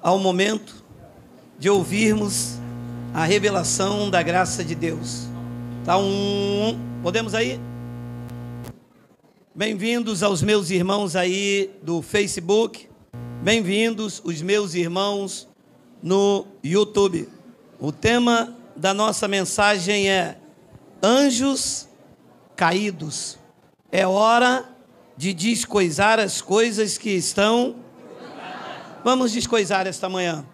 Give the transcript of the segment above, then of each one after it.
ao momento de ouvirmos a revelação da graça de Deus. Tá podemos aí? Bem-vindos aos meus irmãos aí do Facebook. Bem-vindos os meus irmãos no YouTube. O tema da nossa mensagem é Anjos Caídos. É hora de descoisar as coisas que estão... Vamos descoisar esta manhã.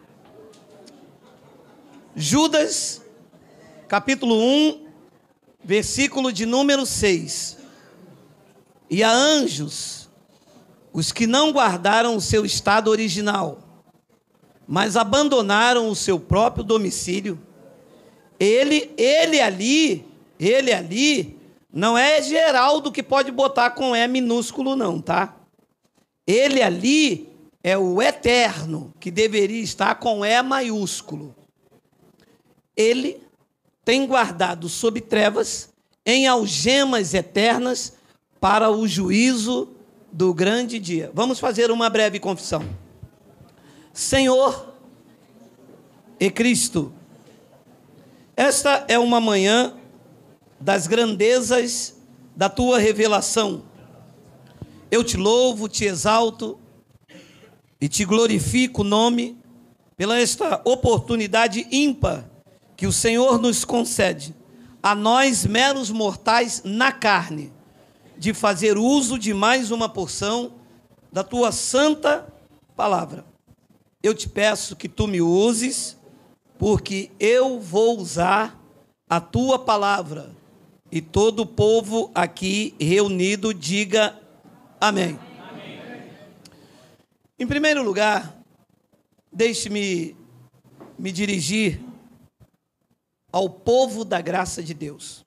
Judas, capítulo 1, versículo de número 6. E a anjos, os que não guardaram o seu estado original, mas abandonaram o seu próprio domicílio, ele ali, não é Geraldo que pode botar com E minúsculo não, tá? Ele ali é o eterno, que deveria estar com E maiúsculo. Ele tem guardado sob trevas, em algemas eternas, para o juízo do grande dia. Vamos fazer uma breve confissão. Senhor e Cristo, esta é uma manhã das grandezas da tua revelação. Eu te louvo, te exalto e te glorifico o nome pela esta oportunidade ímpar que o Senhor nos concede, a nós meros mortais na carne, de fazer uso de mais uma porção da tua santa palavra. Eu te peço que tu me uses, porque eu vou usar a tua palavra. E todo o povo aqui reunido diga amém. Amém. Em primeiro lugar, deixe-me me dirigir ao povo da graça de Deus.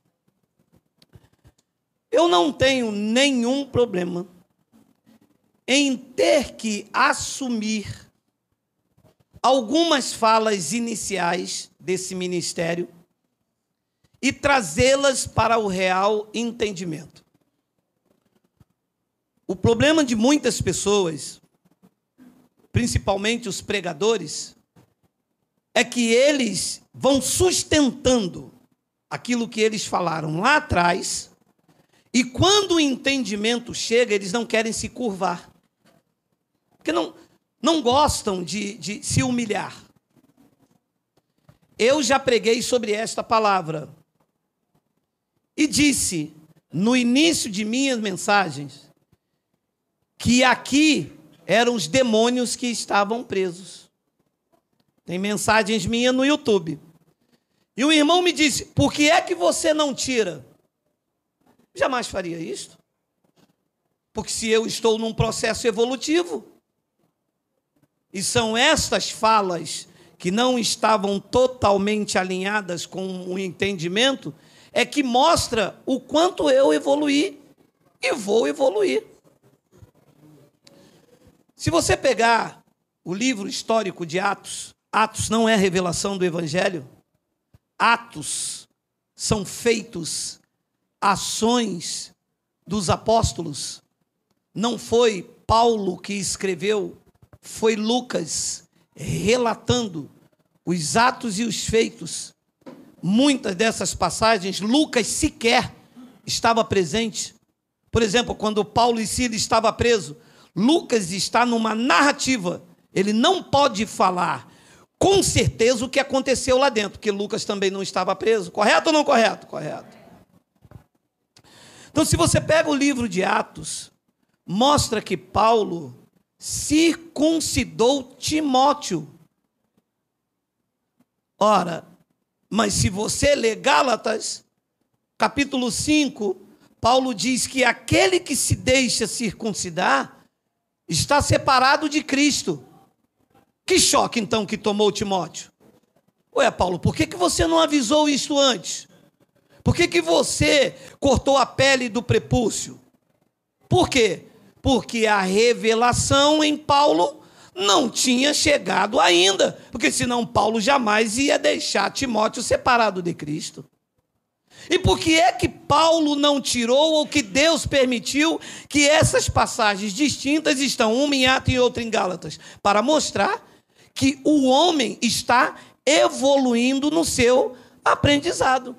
Eu não tenho nenhum problema em ter que assumir algumas falas iniciais desse ministério e trazê-las para o real entendimento. O problema de muitas pessoas, principalmente os pregadores, é que eles vão sustentando aquilo que eles falaram lá atrás, e quando o entendimento chega, eles não querem se curvar, porque não gostam de se humilhar. Eu já preguei sobre esta palavra e disse no início de minhas mensagens que aqui eram os demônios que estavam presos. Tem mensagens minhas no YouTube. E um irmão me disse, por que é que você não tira? Jamais faria isto. Porque se eu estou num processo evolutivo, e são estas falas que não estavam totalmente alinhadas com o entendimento, é que mostra o quanto eu evoluí e vou evoluir. Se você pegar o livro histórico de Atos, Atos não é revelação do Evangelho. Atos são feitos, ações dos apóstolos. Não foi Paulo que escreveu, foi Lucas relatando os atos e os feitos. Muitas dessas passagens, Lucas sequer estava presente. Por exemplo, quando Paulo e Silas estavam presos, Lucas está numa narrativa. Ele não pode falar com certeza o que aconteceu lá dentro, porque Lucas também não estava preso. Correto ou não correto? Correto. Então, se você pega o livro de Atos, mostra que Paulo circuncidou Timóteo. Ora, mas se você ler Gálatas, capítulo 5, Paulo diz que aquele que se deixa circuncidar está separado de Cristo. Que choque, então, que tomou Timóteo? Ué, Paulo, por que você não avisou isso antes? Por que você cortou a pele do prepúcio? Por quê? Porque a revelação em Paulo não tinha chegado ainda. Porque senão Paulo jamais ia deixar Timóteo separado de Cristo. E por que é que Paulo não tirou, ou que Deus permitiu que essas passagens distintas estão, uma em Atos e outra em Gálatas? Para mostrar que o homem está evoluindo no seu aprendizado.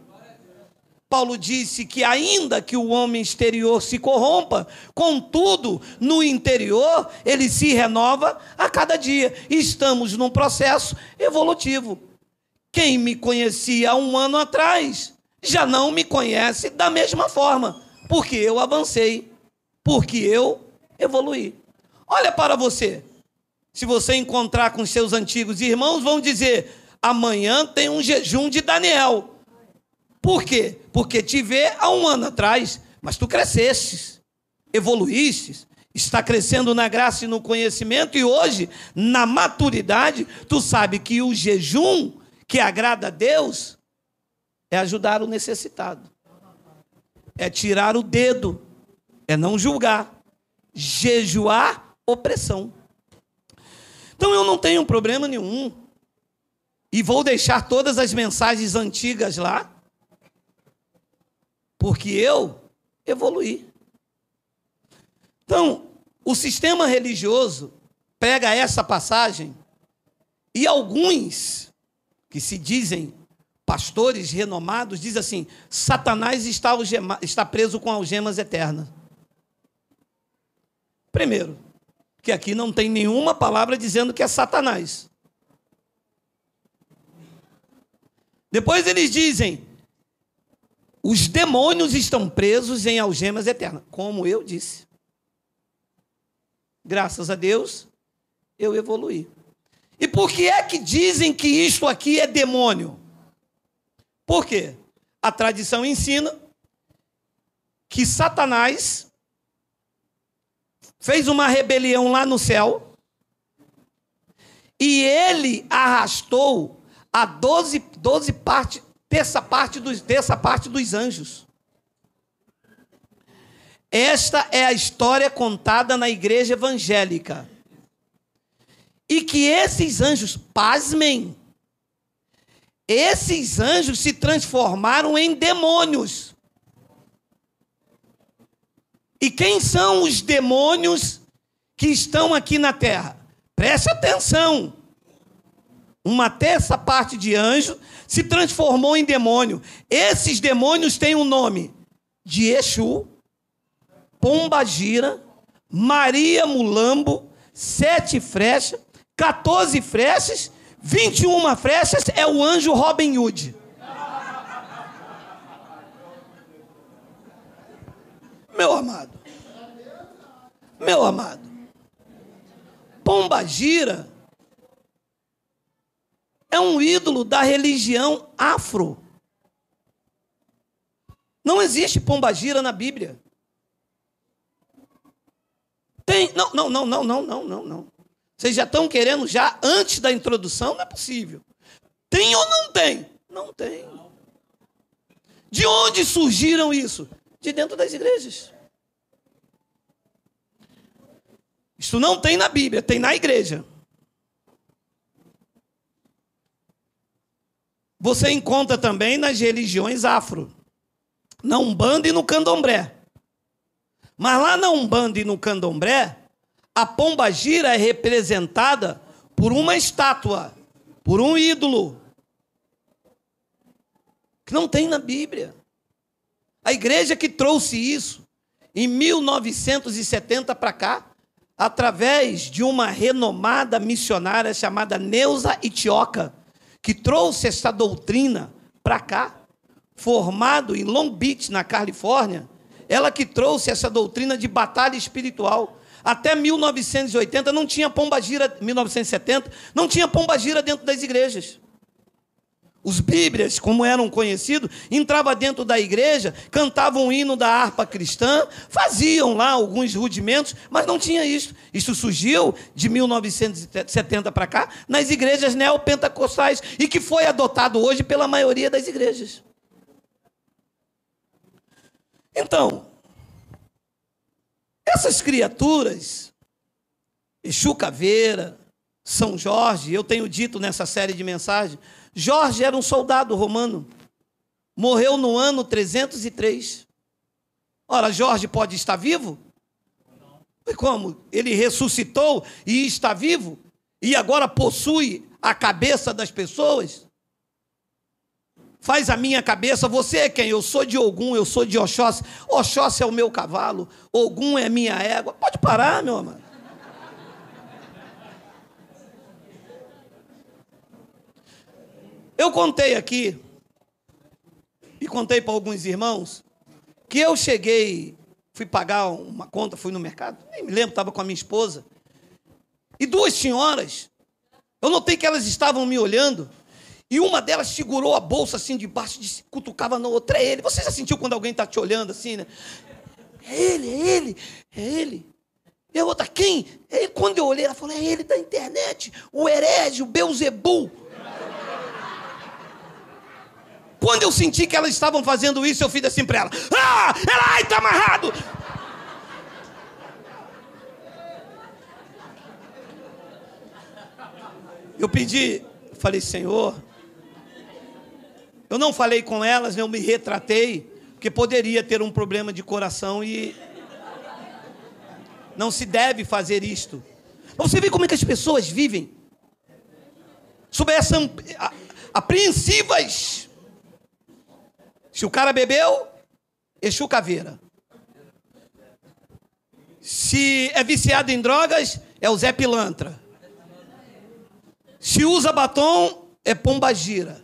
Paulo disse que ainda que o homem exterior se corrompa, contudo, no interior, ele se renova a cada dia. Estamos num processo evolutivo. Quem me conhecia há um ano atrás, já não me conhece da mesma forma, porque eu avancei, porque eu evoluí. Olha para você. Se você encontrar com seus antigos irmãos, vão dizer: amanhã tem um jejum de Daniel. Por quê? Porque te vê há um ano atrás, mas tu crescestes, evoluístes, está crescendo na graça e no conhecimento, e hoje, na maturidade, tu sabe que o jejum que agrada a Deus é ajudar o necessitado, é tirar o dedo, é não julgar, jejuar opressão. Então eu não tenho problema nenhum, e vou deixar todas as mensagens antigas lá, porque eu evoluí. Então, o sistema religioso pega essa passagem e alguns que se dizem pastores renomados dizem assim: Satanás está preso com algemas eternas. Primeiro, que aqui não tem nenhuma palavra dizendo que é Satanás. Depois eles dizem: os demônios estão presos em algemas eternas, como eu disse. Graças a Deus, eu evoluí. E por que é que dizem que isto aqui é demônio? Por quê? A tradição ensina que Satanás fez uma rebelião lá no céu e ele arrastou a 12 partes, terça parte dos anjos. Esta é a história contada na igreja evangélica. E que esses anjos, pasmem, esses anjos se transformaram em demônios. E quem são os demônios que estão aqui na terra? Preste atenção. Uma terça parte de anjo se transformou em demônio. Esses demônios têm um nome: de Exu, Pombagira, Maria Mulambo, 7 flechas, 14 flechas, 21 flechas, é o anjo Robin Hood. Meu amado, Pombagira é um ídolo da religião afro. Não existe Pombagira na Bíblia. Tem? Não. Vocês já estão querendo já antes da introdução? Não é possível. Tem ou não tem? Não tem. De onde surgiram isso? De dentro das igrejas. Isso não tem na Bíblia, tem na igreja. Você encontra também nas religiões afro, na Umbanda e no Candomblé. Mas lá na Umbanda e no Candomblé, a Pombagira é representada por uma estátua, por um ídolo, que não tem na Bíblia. A igreja que trouxe isso, em 1970 para cá, através de uma renomada missionária chamada Neuza Itioca, que trouxe essa doutrina para cá, formado em Long Beach, na Califórnia, ela que trouxe essa doutrina de batalha espiritual. Até 1980 não tinha pombagira, 1970, não tinha pombagira dentro das igrejas. Os bíblias, como eram conhecidos, entravam dentro da igreja, cantavam o hino da harpa cristã, faziam lá alguns rudimentos, mas não tinha isso. Isso surgiu de 1970 para cá, nas igrejas neopentecostais, e que foi adotado hoje pela maioria das igrejas. Então, essas criaturas, Exu Caveira, São Jorge, eu tenho dito nessa série de mensagens, Jorge era um soldado romano, morreu no ano 303. Ora, Jorge pode estar vivo? E como? Ele ressuscitou e está vivo? e agora possui a cabeça das pessoas? Faz a minha cabeça. Você é quem? Eu sou de Ogum, eu sou de Oxóssi. Oxóssi é o meu cavalo, Ogum é minha égua. Pode parar, meu amado. Eu contei aqui, e contei para alguns irmãos, que eu cheguei, fui pagar uma conta, fui no mercado, nem me lembro, estava com a minha esposa, e duas senhoras, eu notei que elas estavam me olhando, e uma delas segurou a bolsa assim debaixo, cutucava na outra. É ele. Você já sentiu quando alguém está te olhando assim, né? É ele, é ele, é ele. E a outra, quem? É ele. Quando eu olhei, ela falou, é ele da internet, o herege, o Beuzebu. Quando eu senti que elas estavam fazendo isso, eu fiz assim para ela. Ah, ela, ai, tá amarrado. Eu pedi, falei, Senhor, eu não falei com elas, eu me retratei, porque poderia ter um problema de coração e não se deve fazer isto. Você vê como é que as pessoas vivem sob essa apreensivas. Se o cara bebeu, Exu caveira. Se é viciado em drogas, é o Zé Pilantra. Se usa batom, é pombagira.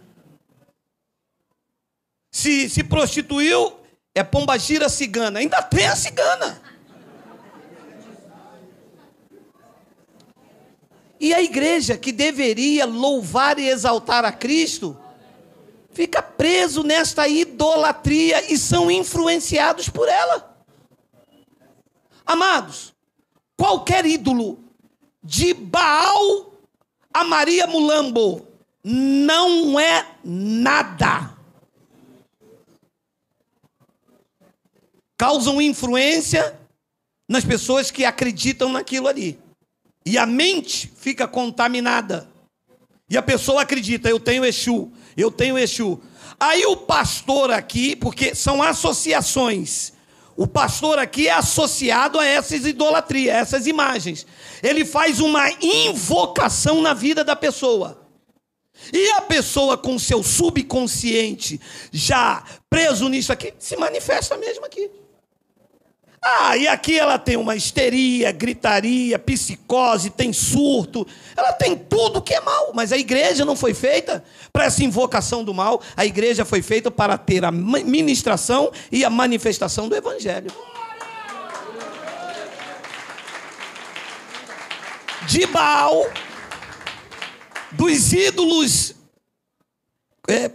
Se prostituiu, é pombagira cigana. Ainda tem a cigana. E a igreja, que deveria louvar e exaltar a Cristo, fica preso nesta idolatria e são influenciados por ela. Amados, qualquer ídolo, de Baal a Maria Mulambo, não é nada. Causam influência nas pessoas que acreditam naquilo ali. E a mente fica contaminada. E a pessoa acredita, eu tenho Exu, eu tenho Exu. Aí o pastor aqui, porque são associações, o pastor aqui é associado a essas idolatrias, a essas imagens. Ele faz uma invocação na vida da pessoa. E a pessoa com seu subconsciente já preso nisso aqui, se manifesta mesmo aqui. Ah, e aqui ela tem uma histeria, gritaria, psicose, tem surto. Ela tem tudo que é mal. Mas a igreja não foi feita para essa invocação do mal. A igreja foi feita para ter a ministração e a manifestação do evangelho. De Baal, dos ídolos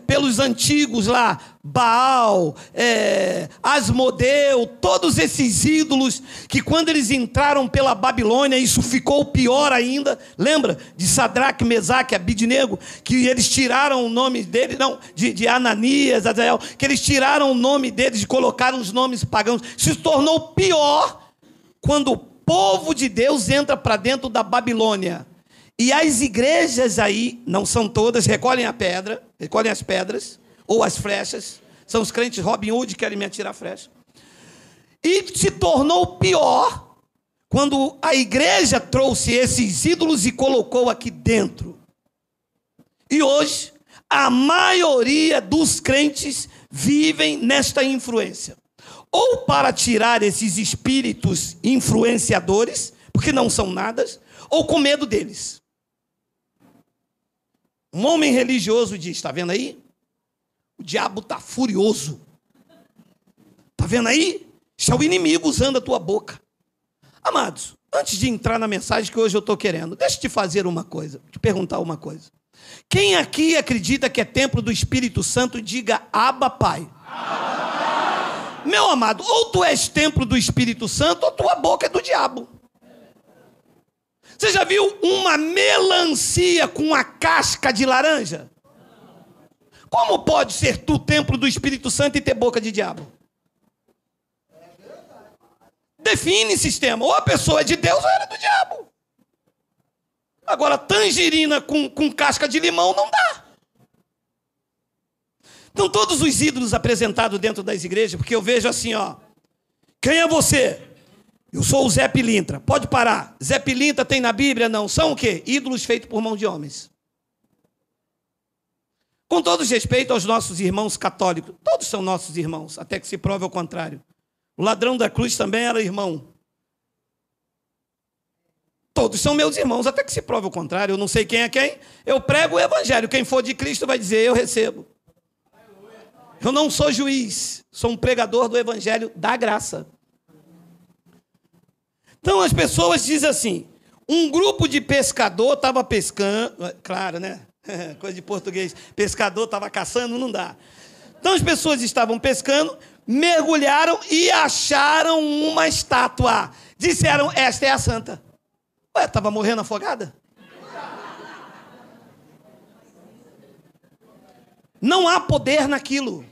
pelos antigos lá, Baal, Asmodeu, todos esses ídolos que quando eles entraram pela Babilônia, isso ficou pior ainda. Lembra de Sadraque, Mesaque, Abidnego, que eles tiraram o nome deles, não, de Ananias, Azael, que eles tiraram o nome deles e colocaram os nomes pagãos. Se tornou pior quando o povo de Deus entra para dentro da Babilônia. E as igrejas aí, não são todas, recolhem as pedras, ou as flechas. São os crentes Robin Hood que querem me atirar flecha. E se tornou pior quando a igreja trouxe esses ídolos e colocou aqui dentro. E hoje, a maioria dos crentes vivem nesta influência. Ou para tirar esses espíritos influenciadores, porque não são nada, ou com medo deles. Um homem religioso diz, está vendo aí? O diabo está furioso. Está vendo aí? Isso é o inimigo usando a tua boca. Amados, antes de entrar na mensagem que hoje eu estou querendo, deixa eu te fazer uma coisa, te perguntar uma coisa. Quem aqui acredita que é templo do Espírito Santo, diga Abba, Pai. Abba. Meu amado, ou tu és templo do Espírito Santo, ou tua boca é do diabo. Você já viu uma melancia com a casca de laranja? Como pode ser tu templo do Espírito Santo e ter boca de diabo? Define sistema. Ou a pessoa é de Deus ou ela é do diabo. Agora, tangerina com casca de limão não dá. Então, todos os ídolos apresentados dentro das igrejas, porque eu vejo assim, ó. Quem é você? Eu sou o Zé Pilintra. Pode parar. Zé Pilintra tem na Bíblia? Não. São o quê? Ídolos feitos por mão de homens. Com todo respeito aos nossos irmãos católicos, todos são nossos irmãos, até que se prove ao contrário. O ladrão da cruz também era irmão. Todos são meus irmãos, até que se prove o contrário. Eu não sei quem é quem. Eu prego o evangelho. Quem for de Cristo vai dizer, eu recebo. Eu não sou juiz, sou um pregador do evangelho da graça. Então as pessoas dizem assim, um grupo de pescador estava pescando, claro, né? Coisa de português, pescador estava caçando, não dá. Então as pessoas estavam pescando, mergulharam e acharam uma estátua. Disseram, esta é a santa. Ué, estava morrendo afogada? Não há poder naquilo.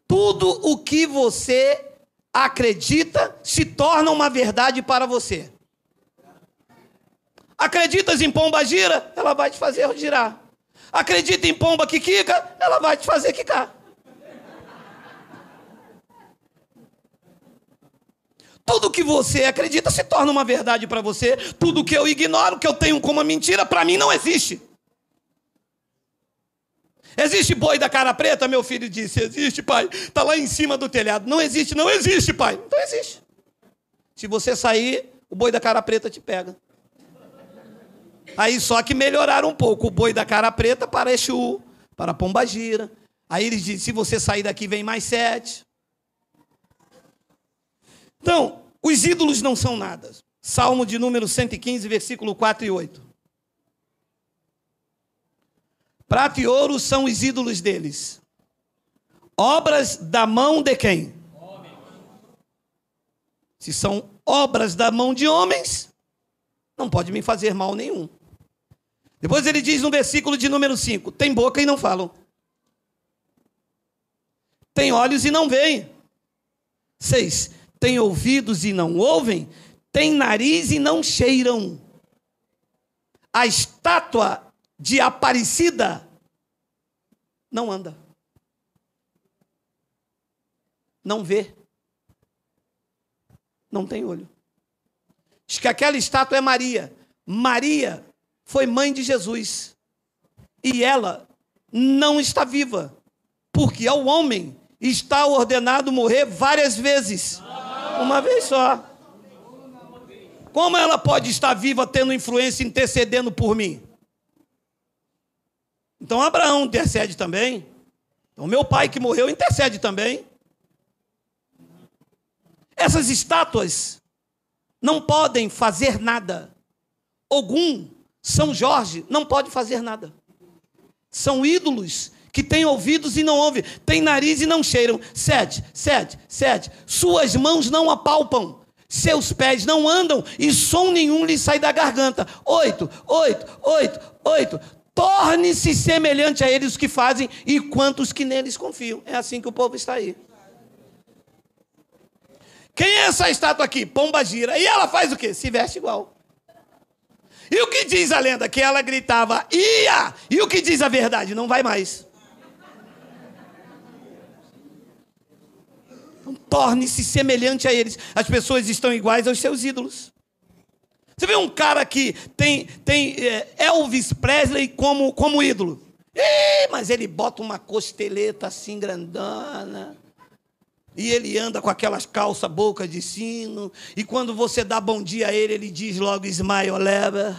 Tudo o que você acredita se torna uma verdade para você. Acreditas em pomba gira? Ela vai te fazer girar. Acredita em pomba que quica? Ela vai te fazer quicar. Tudo que você acredita se torna uma verdade para você. Tudo que eu ignoro, que eu tenho como uma mentira, para mim não existe. Existe boi da cara preta? Meu filho disse, existe, pai. Está lá em cima do telhado. Não existe, não existe, pai. Então existe. Se você sair, o boi da cara preta te pega. Aí só que melhoraram um pouco. O boi da cara preta para Exu, para Pombagira. Aí eles dizem, se você sair daqui, vem mais 7. Então, os ídolos não são nada. Salmo de número 115, versículo 4 e 8. Prata e ouro são os ídolos deles. Obras da mão de quem? Homens. Se são obras da mão de homens, não pode me fazer mal nenhum. Depois ele diz no versículo de número 5, tem boca e não falam. Tem olhos e não veem. 6, tem ouvidos e não ouvem. Tem nariz e não cheiram. A estátua de Aparecida não anda. Não vê. Não tem olho. Diz que aquela estátua é Maria. Maria foi mãe de Jesus. E ela não está viva. Porque ao homem está ordenado morrer várias vezes. Uma vez só. Como ela pode estar viva tendo influência intercedendo por mim? Então Abraão intercede também. Então meu pai que morreu intercede também. Essas estátuas não podem fazer nada. Ogum, São Jorge, não pode fazer nada. São ídolos que têm ouvidos e não ouvem, têm nariz e não cheiram. 7. Suas mãos não apalpam, seus pés não andam e som nenhum lhe sai da garganta. 8. Torne-se semelhante a eles os que fazem e quantos que neles confiam. É assim que o povo está aí. Quem é essa estátua aqui? Pombagira. E ela faz o quê? Se veste igual. E o que diz a lenda? Que ela gritava, ia! E o que diz a verdade? Não vai mais. Então, torne-se semelhante a eles. As pessoas estão iguais aos seus ídolos. Você vê um cara que tem Elvis Presley como ídolo. Mas ele bota uma costeleta assim grandona. E ele anda com aquelas calças boca de sino. E quando você dá bom dia a ele, ele diz logo smile lever.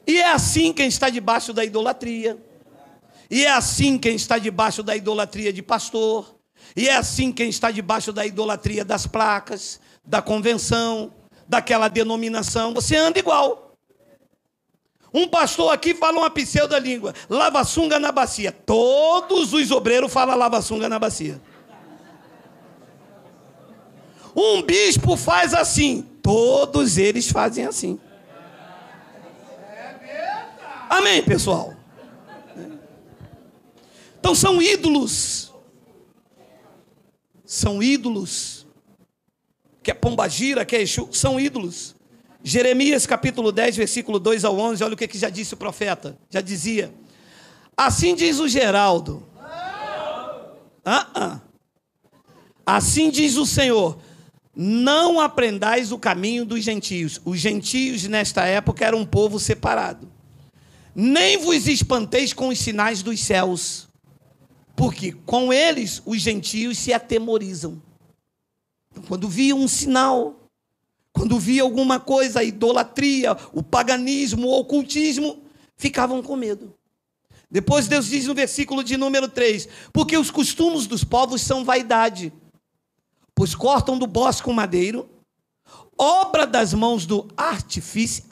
E é assim quem está debaixo da idolatria. E é assim quem está debaixo da idolatria de pastor. E é assim quem está debaixo da idolatria das placas, da convenção, daquela denominação. Você anda igual. Um pastor aqui fala uma pseudo-língua. Lava-sunga na bacia. Todos os obreiros falam lava-sunga na bacia. Um bispo faz assim. Todos eles fazem assim. Amém, pessoal? Então são ídolos. São ídolos. Que é Pombagira, que é Exu, são ídolos. Jeremias capítulo 10, versículo 2 ao 11, olha o que já disse o profeta. Já dizia: Assim diz o Geraldo. Assim diz o Senhor: não aprendais o caminho dos gentios. Os gentios, nesta época, eram um povo separado. Nem vos espanteis com os sinais dos céus, porque com eles os gentios se atemorizam. Quando via um sinal, quando via alguma coisa, a idolatria, o paganismo, o ocultismo, ficavam com medo. Depois Deus diz no versículo de número 3, porque os costumes dos povos são vaidade, pois cortam do bosque o madeiro, obra das mãos do artífice,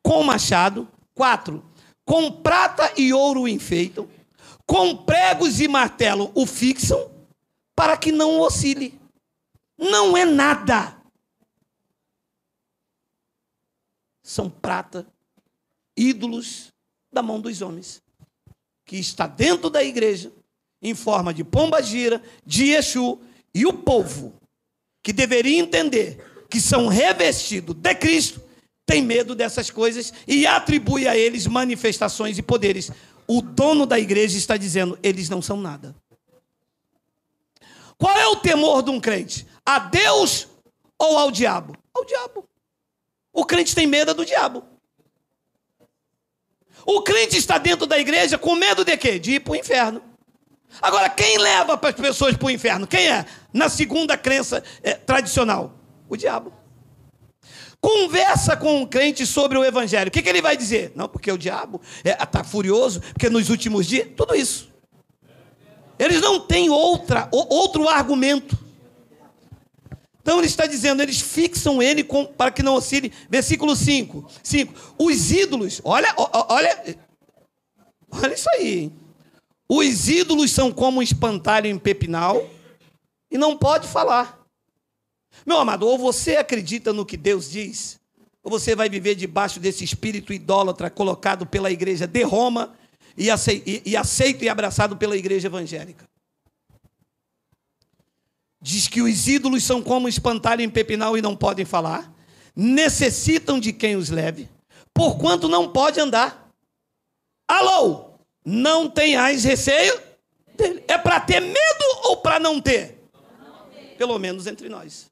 com machado. 4, com prata e ouro o enfeitam, com pregos e martelo o fixam, para que não oscile. Não é nada. São prata, ídolos da mão dos homens, que está dentro da igreja, em forma de pomba-gira, de Exu, e o povo, que deveria entender que são revestidos de Cristo, tem medo dessas coisas e atribui a eles manifestações e poderes. O dono da igreja está dizendo, eles não são nada. Qual é o temor de um crente? A Deus ou ao diabo? Ao diabo. O crente tem medo do diabo. O crente está dentro da igreja com medo de quê? De ir para o inferno. Agora, quem leva para as pessoas para o inferno? Quem é? Na segunda crença tradicional? O diabo. Conversa com um crente sobre o evangelho. O que ele vai dizer? Não, porque o diabo está furioso, porque nos últimos dias, tudo isso. Eles não têm outro argumento. Então ele está dizendo, eles fixam ele para que não oscile. Versículo 5. Os ídolos, olha isso aí. Hein? Os ídolos são como um espantalho em pepinal e não pode falar. Meu amado, ou você acredita no que Deus diz, ou você vai viver debaixo desse espírito idólatra colocado pela igreja de Roma e aceito e abraçado pela igreja evangélica. Diz que os ídolos são como espantalho em pepinal e não podem falar, necessitam de quem os leve, porquanto não pode andar. Alô, não tenhais receio dele. É para ter medo ou para não ter? Pelo menos entre nós.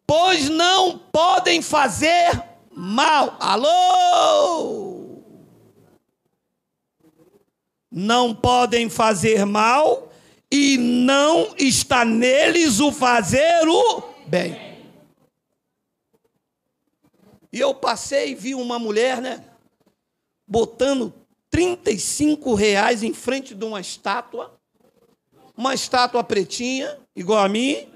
Pois não podem fazer mal. Alô! Não podem fazer mal e não está neles o fazer o bem. E eu passei e vi uma mulher, botando R$35 em frente de uma estátua pretinha, igual a mim,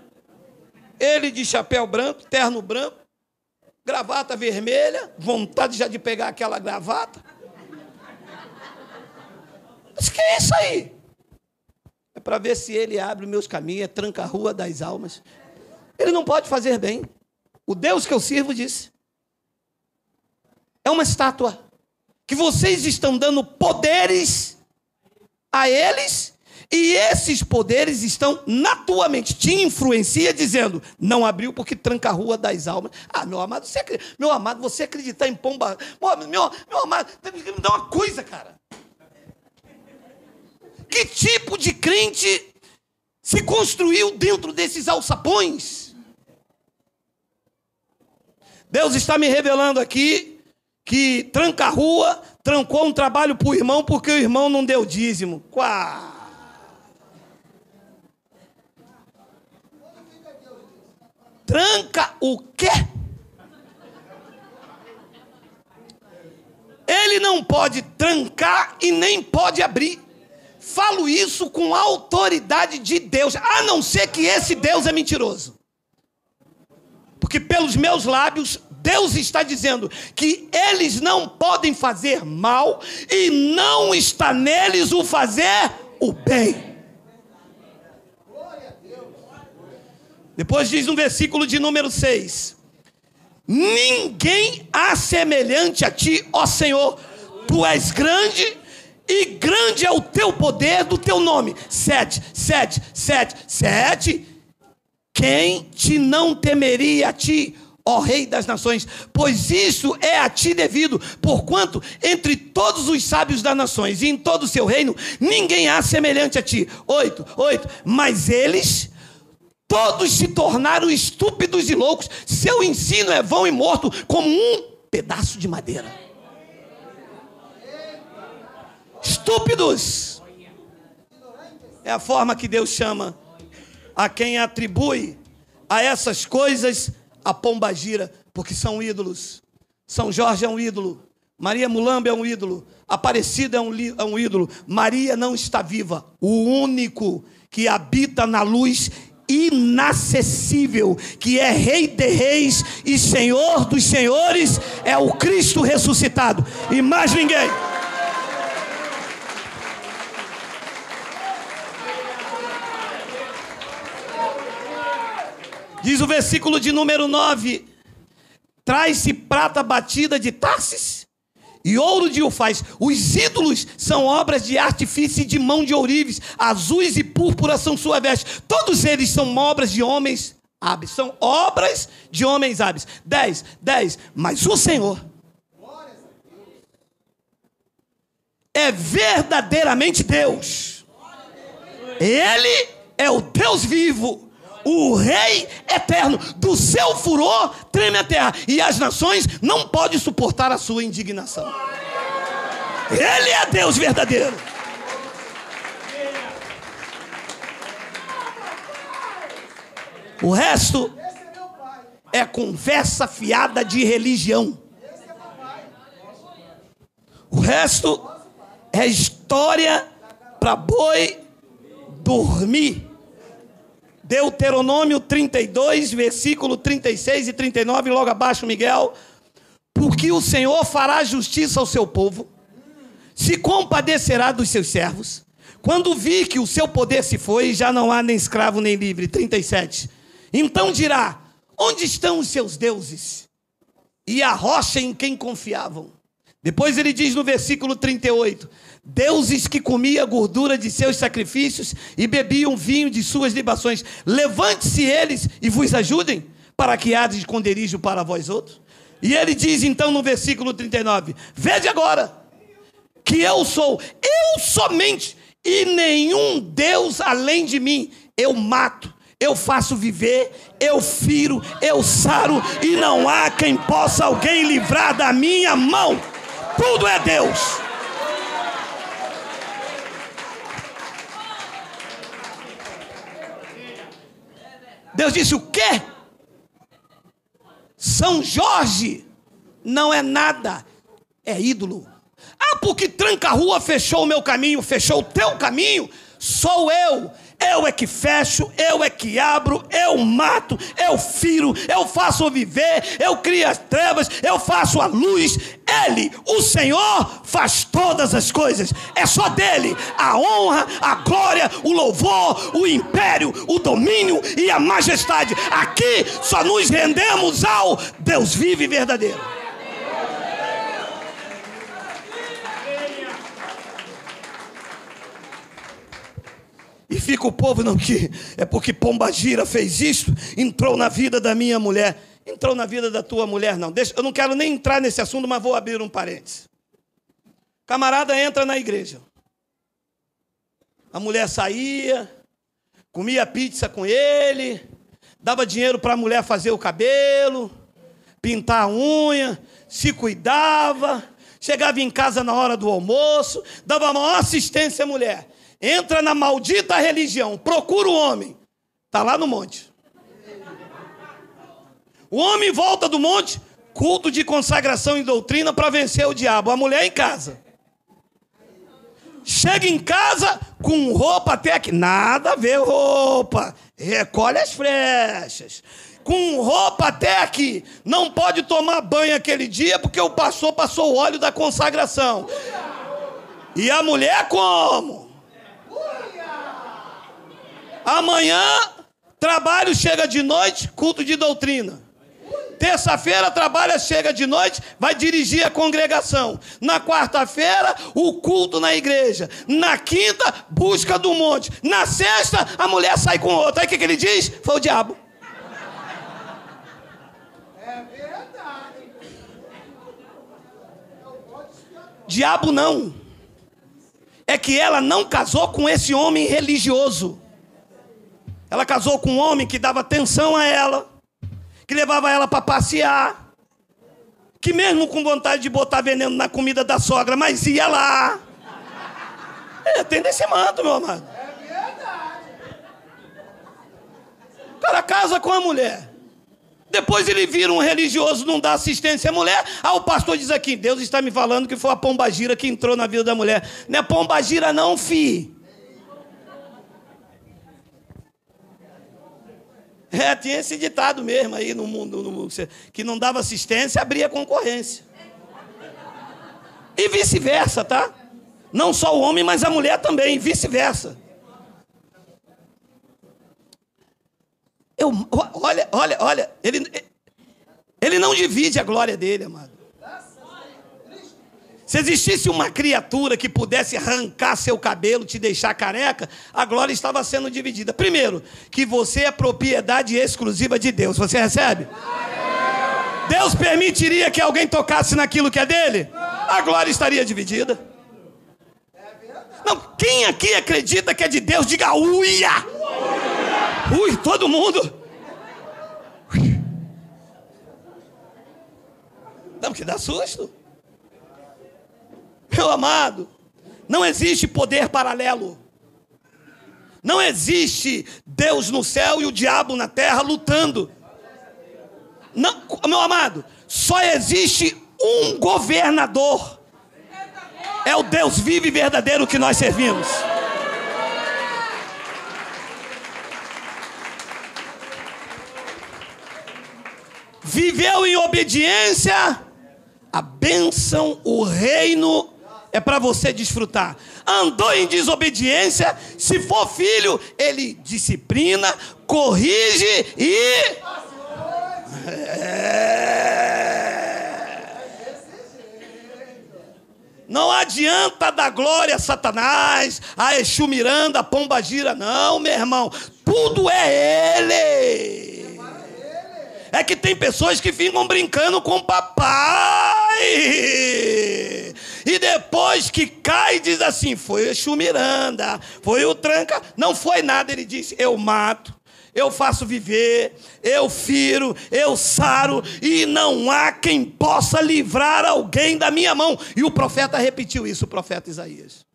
ele de chapéu branco, terno branco, gravata vermelha, vontade já de pegar aquela gravata. Mas que é isso aí? É para ver se ele abre os meus caminhos, tranca a rua das almas. Ele não pode fazer bem. O Deus que eu sirvo disse. É uma estátua que vocês estão dando poderes a eles, e esses poderes estão na tua mente, te influencia dizendo, não abriu porque tranca a rua das almas. Meu amado, você acreditar em pomba... Meu amado, me dá uma coisa, cara. Que tipo de crente se construiu dentro desses alçapões? Deus está me revelando aqui que tranca a rua, trancou um trabalho para o irmão porque o irmão não deu dízimo. Tranca o quê? Ele não pode trancar e nem pode abrir. Falo isso com a autoridade de Deus, a não ser que esse Deus é mentiroso. Porque pelos meus lábios, Deus está dizendo que eles não podem fazer mal e não está neles o fazer o bem. Depois diz no versículo de número 6, ninguém há semelhante a ti, ó Senhor, tu és grande e grande é o teu poder do teu nome. 7, quem te não temeria a ti, ó Rei das nações, pois isso é a ti devido, porquanto entre todos os sábios das nações e em todo o seu reino, ninguém há semelhante a ti. 8, mas eles todos se tornaram estúpidos e loucos, seu ensino é vão e morto, como um pedaço de madeira. Estúpidos é a forma que Deus chama a quem atribui a essas coisas a pombagira, porque são ídolos. São Jorge é um ídolo, Maria Mulamba é um ídolo, Aparecida é um ídolo. Maria não está viva. O único que habita na luz inacessível, que é Rei de reis e Senhor dos senhores, é o Cristo ressuscitado, e mais ninguém. Diz o versículo de número 9: traz-se prata batida de Tarsis e ouro de Ufaz. Os ídolos são obras de artifício e de mão de ourives, azuis e púrpura são sua veste. Todos eles são obras de homens hábeis. São obras de homens hábeis. 10. Mas o Senhor é verdadeiramente Deus. Ele é o Deus vivo, o Rei eterno. Do seu furor treme a terra, e as nações não podem suportar a sua indignação. Ele é Deus verdadeiro. O resto é conversa fiada de religião. O resto é história para boi dormir. Deuteronômio 32, versículo 36 e 39, logo abaixo, Miguel. Porque o Senhor fará justiça ao seu povo, se compadecerá dos seus servos, quando vir que o seu poder se foi, já não há nem escravo nem livre. 37. Então dirá: onde estão os seus deuses? E a rocha em quem confiavam? Depois ele diz no versículo 38, deuses que comiam a gordura de seus sacrifícios e bebiam vinho de suas libações. Levante-se eles e vos ajudem, para que há de esconderijo para vós outros. E ele diz então no versículo 39, vede agora, que eu sou, eu somente, e nenhum Deus além de mim. Eu mato, eu faço viver, eu firo, eu saro, e não há quem possa alguém livrar da minha mão. Tudo é Deus. Deus disse o quê? São Jorge não é nada, é ídolo. Ah, porque tranca-rua fechou o meu caminho, fechou o teu caminho? Sou eu é que fecho, eu é que abro, eu mato, eu firo, eu faço viver, eu crio as trevas, eu faço a luz. Ele, o Senhor, faz todas as coisas. É só dele a honra, a glória, o louvor, o império, o domínio e a majestade. Aqui só nos rendemos ao Deus vivo e verdadeiro. E fica o povo, não, que é porque pombagira fez isto, entrou na vida da minha mulher. Entrou na vida da tua mulher, não. Eu não quero nem entrar nesse assunto, mas vou abrir um parênteses. Camarada entra na igreja. A mulher saía, comia pizza com ele, dava dinheiro para a mulher fazer o cabelo, pintar a unha, se cuidava, chegava em casa na hora do almoço, dava a maior assistência à mulher. Entra na maldita religião, procura o homem, está lá no monte. O homem volta do monte, culto de consagração e doutrina para vencer o diabo. A mulher em casa. Chega em casa com roupa até aqui. Nada a ver roupa. Recolhe as flechas. Com roupa até aqui. Não pode tomar banho aquele dia porque o pastor passou o óleo da consagração. E a mulher como? Amanhã, trabalho, chega de noite, culto de doutrina. Terça-feira, trabalha, chega de noite, vai dirigir a congregação. Na quarta-feira, o culto na igreja. Na quinta, busca do monte. Na sexta, a mulher sai com outra. Aí o que ele diz? Foi o diabo. Diabo não. É que ela não casou com esse homem religioso. Ela casou com um homem que dava atenção a ela, que levava ela para passear, que mesmo com vontade de botar veneno na comida da sogra, mas ia lá. Tem desse manto, meu amado. É verdade. O cara casa com a mulher. Depois ele vira um religioso, não dá assistência à mulher. O pastor diz aqui, Deus está me falando que foi a pombagira que entrou na vida da mulher. Não é pombagira não, fi. Tinha esse ditado mesmo aí no mundo, que não dava assistência, abria concorrência. E vice-versa, tá? Não só o homem, mas a mulher também, vice-versa. Olha, ele não divide a glória dele, amado. Se existisse uma criatura que pudesse arrancar seu cabelo, te deixar careca, a glória estava sendo dividida. Primeiro, que você é propriedade exclusiva de Deus. Você recebe? Deus permitiria que alguém tocasse naquilo que é dele? A glória estaria dividida. Não, quem aqui acredita que é de Deus, diga uia! Ui, todo mundo. Não, porque dá susto. Meu amado, não existe poder paralelo. Não existe Deus no céu e o diabo na terra lutando. Não, meu amado, só existe um governador. É o Deus vivo e verdadeiro que nós servimos. Viveu em obediência, a bênção, o reino é para você desfrutar. Andou em desobediência, se for filho, ele disciplina, corrige e... Não adianta dar glória a Satanás, a Exu Miranda, a Pombagira, não, meu irmão. Tudo é ele. É que tem pessoas que ficam brincando com o papai. E depois que cai, diz assim, foi o Exu Miranda, foi o tranca. Não foi nada, ele disse, eu mato, eu faço viver, eu firo, eu saro, e não há quem possa livrar alguém da minha mão. E o profeta repetiu isso, o profeta Isaías.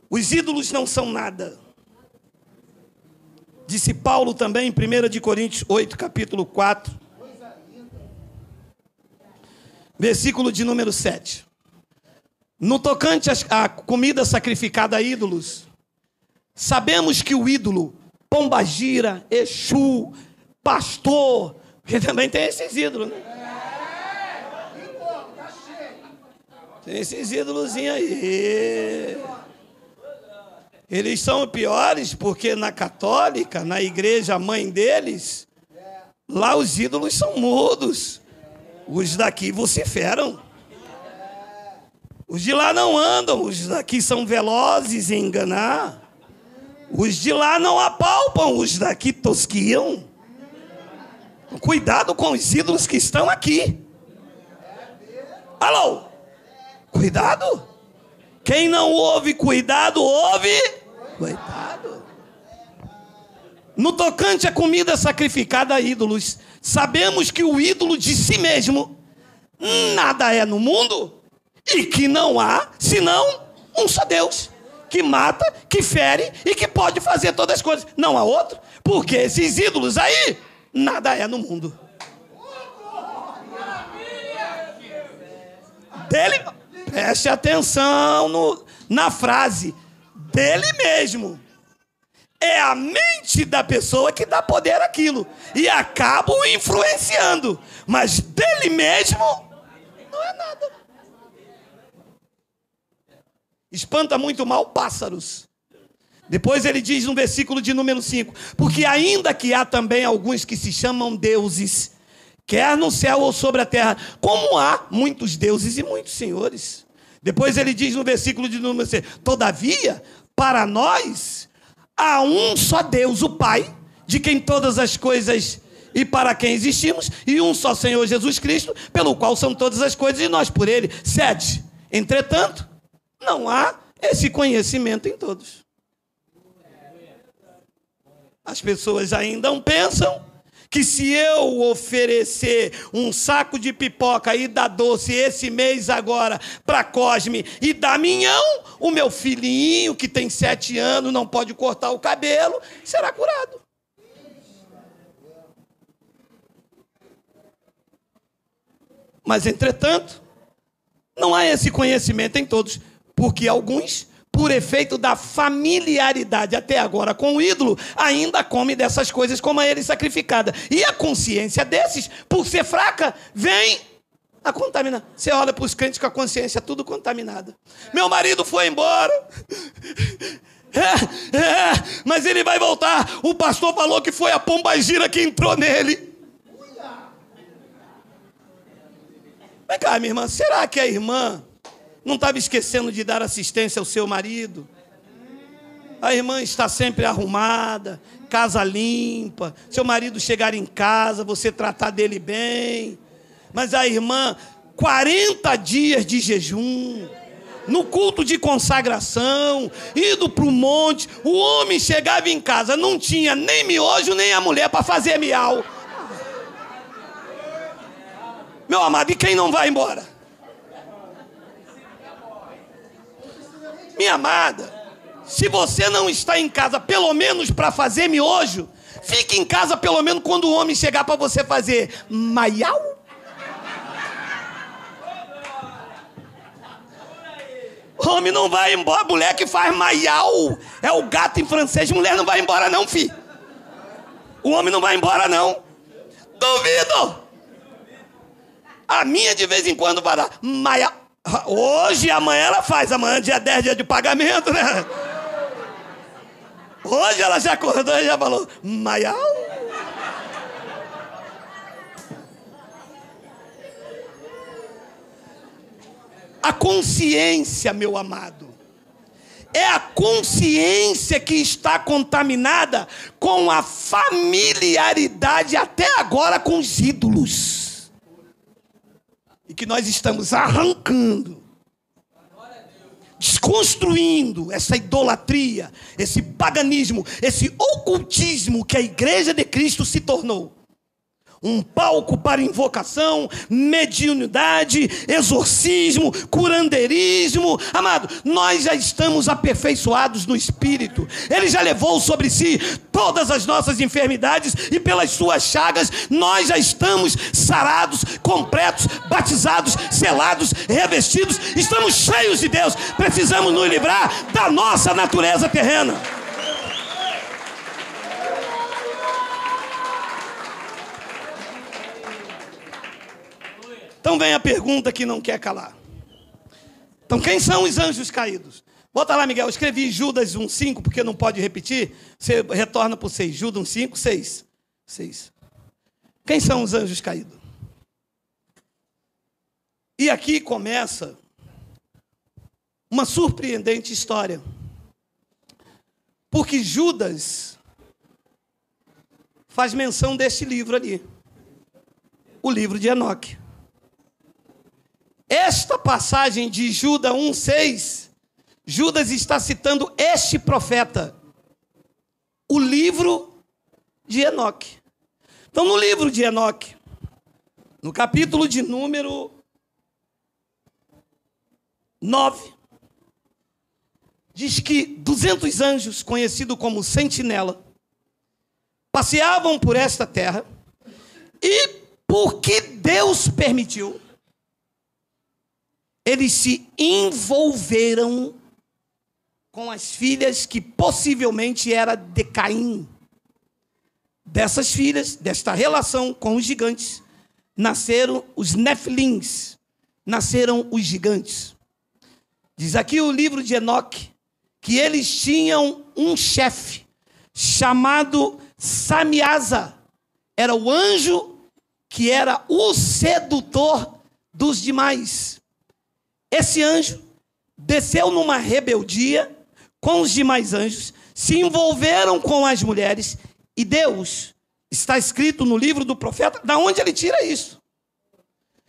Os ídolos não são nada. Disse Paulo também em 1 Coríntios 8, capítulo 4, versículo de número 7. No tocante à comida sacrificada a ídolos, sabemos que o ídolo, pombagira, Exu, pastor, porque também tem esses ídolos, né? Tem esses ídolozinhos aí. Eles são piores porque na católica, na igreja mãe deles, lá os ídolos são mudos. Os daqui vociferam. Os de lá não andam, os daqui são velozes em enganar. Os de lá não apalpam, os daqui tosquiam. Cuidado com os ídolos que estão aqui. Alô? Cuidado. Quem não ouve cuidado, ouve... Coitado. No tocante à comida sacrificada a ídolos, sabemos que o ídolo de si mesmo nada é no mundo e que não há senão um só Deus, que mata, que fere e que pode fazer todas as coisas. Não há outro, porque esses ídolos aí nada é no mundo. Dele, preste atenção na frase. Dele mesmo. É a mente da pessoa que dá poder àquilo. E acaba o influenciando. Mas dele mesmo não é nada. Espanta muito mal pássaros. Depois ele diz no versículo de número 5. Porque ainda que há também alguns que se chamam deuses, quer no céu ou sobre a terra, como há muitos deuses e muitos senhores. Depois ele diz no versículo de número 6. Todavia, para nós, há um só Deus, o Pai, de quem todas as coisas e para quem existimos, e um só Senhor Jesus Cristo, pelo qual são todas as coisas e nós por ele. 7. Entretanto, não há esse conhecimento em todos. As pessoas ainda pensam que se eu oferecer um saco de pipoca e dar doce esse mês agora para Cosme e Damião, o meu filhinho que tem 7 anos, não pode cortar o cabelo, será curado. Mas, entretanto, não há esse conhecimento em todos, porque alguns, por efeito da familiaridade até agora com o ídolo, ainda comem dessas coisas como a ele sacrificada. E a consciência desses, por ser fraca, vem a contaminar. Você olha para os crentes com a consciência tudo contaminada. Meu marido foi embora. Mas ele vai voltar. O pastor falou que foi a pombagira que entrou nele. Vem cá, minha irmã, será que a irmã não estava esquecendo de dar assistência ao seu marido? A irmã está sempre arrumada, casa limpa, seu marido chegar em casa, você tratar dele bem. Mas a irmã, 40 dias de jejum, no culto de consagração, indo para o monte, o homem chegava em casa, não tinha nem miojo, nem a mulher para fazer miau. Meu amado, e quem não vai embora? Minha amada, se você não está em casa pelo menos para fazer miojo, fique em casa pelo menos quando o homem chegar para você fazer maiau. O homem não vai embora, a mulher que faz maiau é o gato em francês, mulher não vai embora não, filho. O homem não vai embora não. Duvido. A minha de vez em quando vai dar maiau. Hoje, amanhã ela faz, amanhã dia 10, dia de pagamento, né? Hoje ela já acordou e já falou, maiau. A consciência, meu amado, é a consciência que está contaminada com a familiaridade até agora com os ídolos. E que nós estamos arrancando, desconstruindo essa idolatria, esse paganismo, esse ocultismo que a Igreja de Cristo se tornou. Um palco para invocação, mediunidade, exorcismo, curandeirismo. Amado, nós já estamos aperfeiçoados no Espírito. Ele já levou sobre si todas as nossas enfermidades e pelas suas chagas nós já estamos sarados, completos, batizados, selados, revestidos. Estamos cheios de Deus. Precisamos nos livrar da nossa natureza terrena. Então vem a pergunta que não quer calar. Então quem são os anjos caídos? Bota lá, Miguel, eu escrevi Judas 1,5, porque não pode repetir. Você retorna para o 6. Judas 1,5, 6. 6. Quem são os anjos caídos? E aqui começa uma surpreendente história. Porque Judas faz menção deste livro ali. O livro de Enoque. Esta passagem de Judas 1,6, Judas está citando este profeta, o livro de Enoque. Então, no livro de Enoque, no capítulo de número 9, diz que 200 anjos, conhecidos como sentinela, passeavam por esta terra e, porque Deus permitiu, eles se envolveram com as filhas que possivelmente era de Caim. Dessas filhas, desta relação com os gigantes, nasceram os Nefilins, nasceram os gigantes. Diz aqui o livro de Enoque que eles tinham um chefe chamado Samiasa. Era o anjo que era o sedutor dos demais. Esse anjo desceu numa rebeldia com os demais anjos, se envolveram com as mulheres e Deus Está escrito no livro do profeta. Da onde ele tira isso?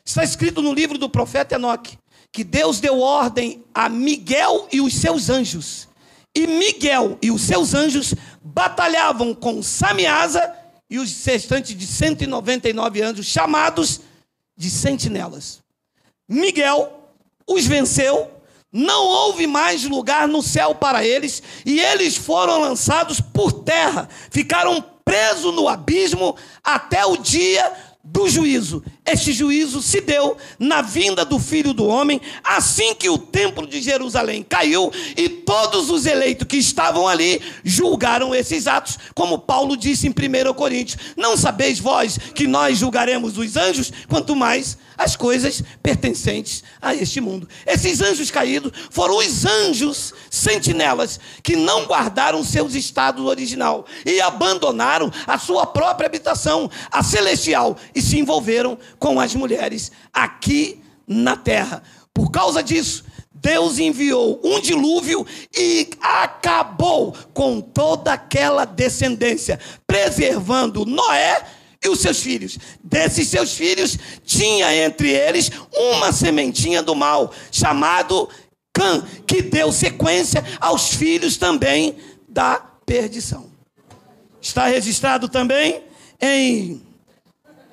Está escrito no livro do profeta Enoque que Deus deu ordem a Miguel e os seus anjos. E Miguel e os seus anjos batalhavam com Samiasa e os restantes de 199 anjos, chamados de sentinelas. Miguel os venceu, não houve mais lugar no céu para eles, e eles foram lançados por terra, ficaram presos no abismo até o dia do juízo. Este juízo se deu na vinda do Filho do Homem, assim que o templo de Jerusalém caiu, e todos os eleitos que estavam ali julgaram esses atos, como Paulo disse em 1 Coríntios: não sabeis vós que nós julgaremos os anjos, quanto mais as coisas pertencentes a este mundo. Esses anjos caídos foram os anjos sentinelas que não guardaram seus estados original e abandonaram a sua própria habitação, a celestial, e se envolveram com as mulheres aqui na terra. Por causa disso, Deus enviou um dilúvio e acabou com toda aquela descendência, preservando Noé e os seus filhos. Desses seus filhos, tinha entre eles uma sementinha do mal, chamado Cã, que deu sequência aos filhos também da perdição. Está registrado também em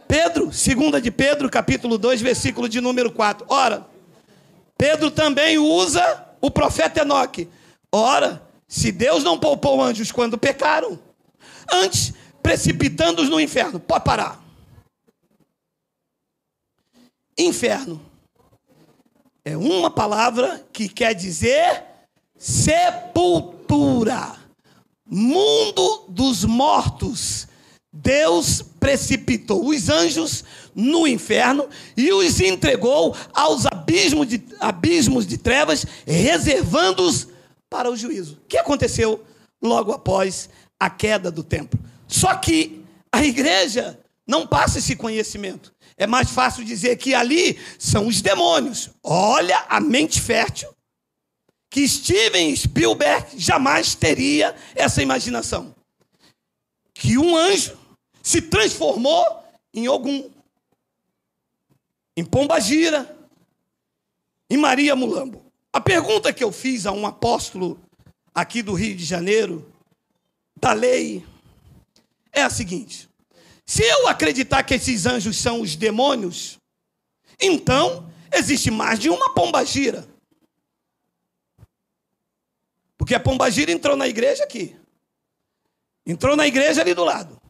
Pedro, 2 de Pedro, capítulo 2, versículo de número 4. Ora, Pedro também usa o profeta Enoque. Ora, se Deus não poupou anjos quando pecaram, antes precipitando-os no inferno. Pode parar. Inferno é uma palavra que quer dizer sepultura, mundo dos mortos. Deus precipitou os anjos no inferno e os entregou aos abismos de trevas, reservando-os para o juízo. O que aconteceu logo após a queda do templo? Só que a igreja não passa esse conhecimento. É mais fácil dizer que ali são os demônios. Olha a mente fértil, que Steven Spielberg jamais teria essa imaginação. Que um anjo se transformou em Ogum, em Pombagira, em Maria Mulambo. A pergunta que eu fiz a um apóstolo aqui do Rio de Janeiro, da lei, é a seguinte: se eu acreditar que esses anjos são os demônios, então existe mais de uma Pombagira. Porque a Pombagira entrou na igreja aqui. Entrou na igreja ali do lado.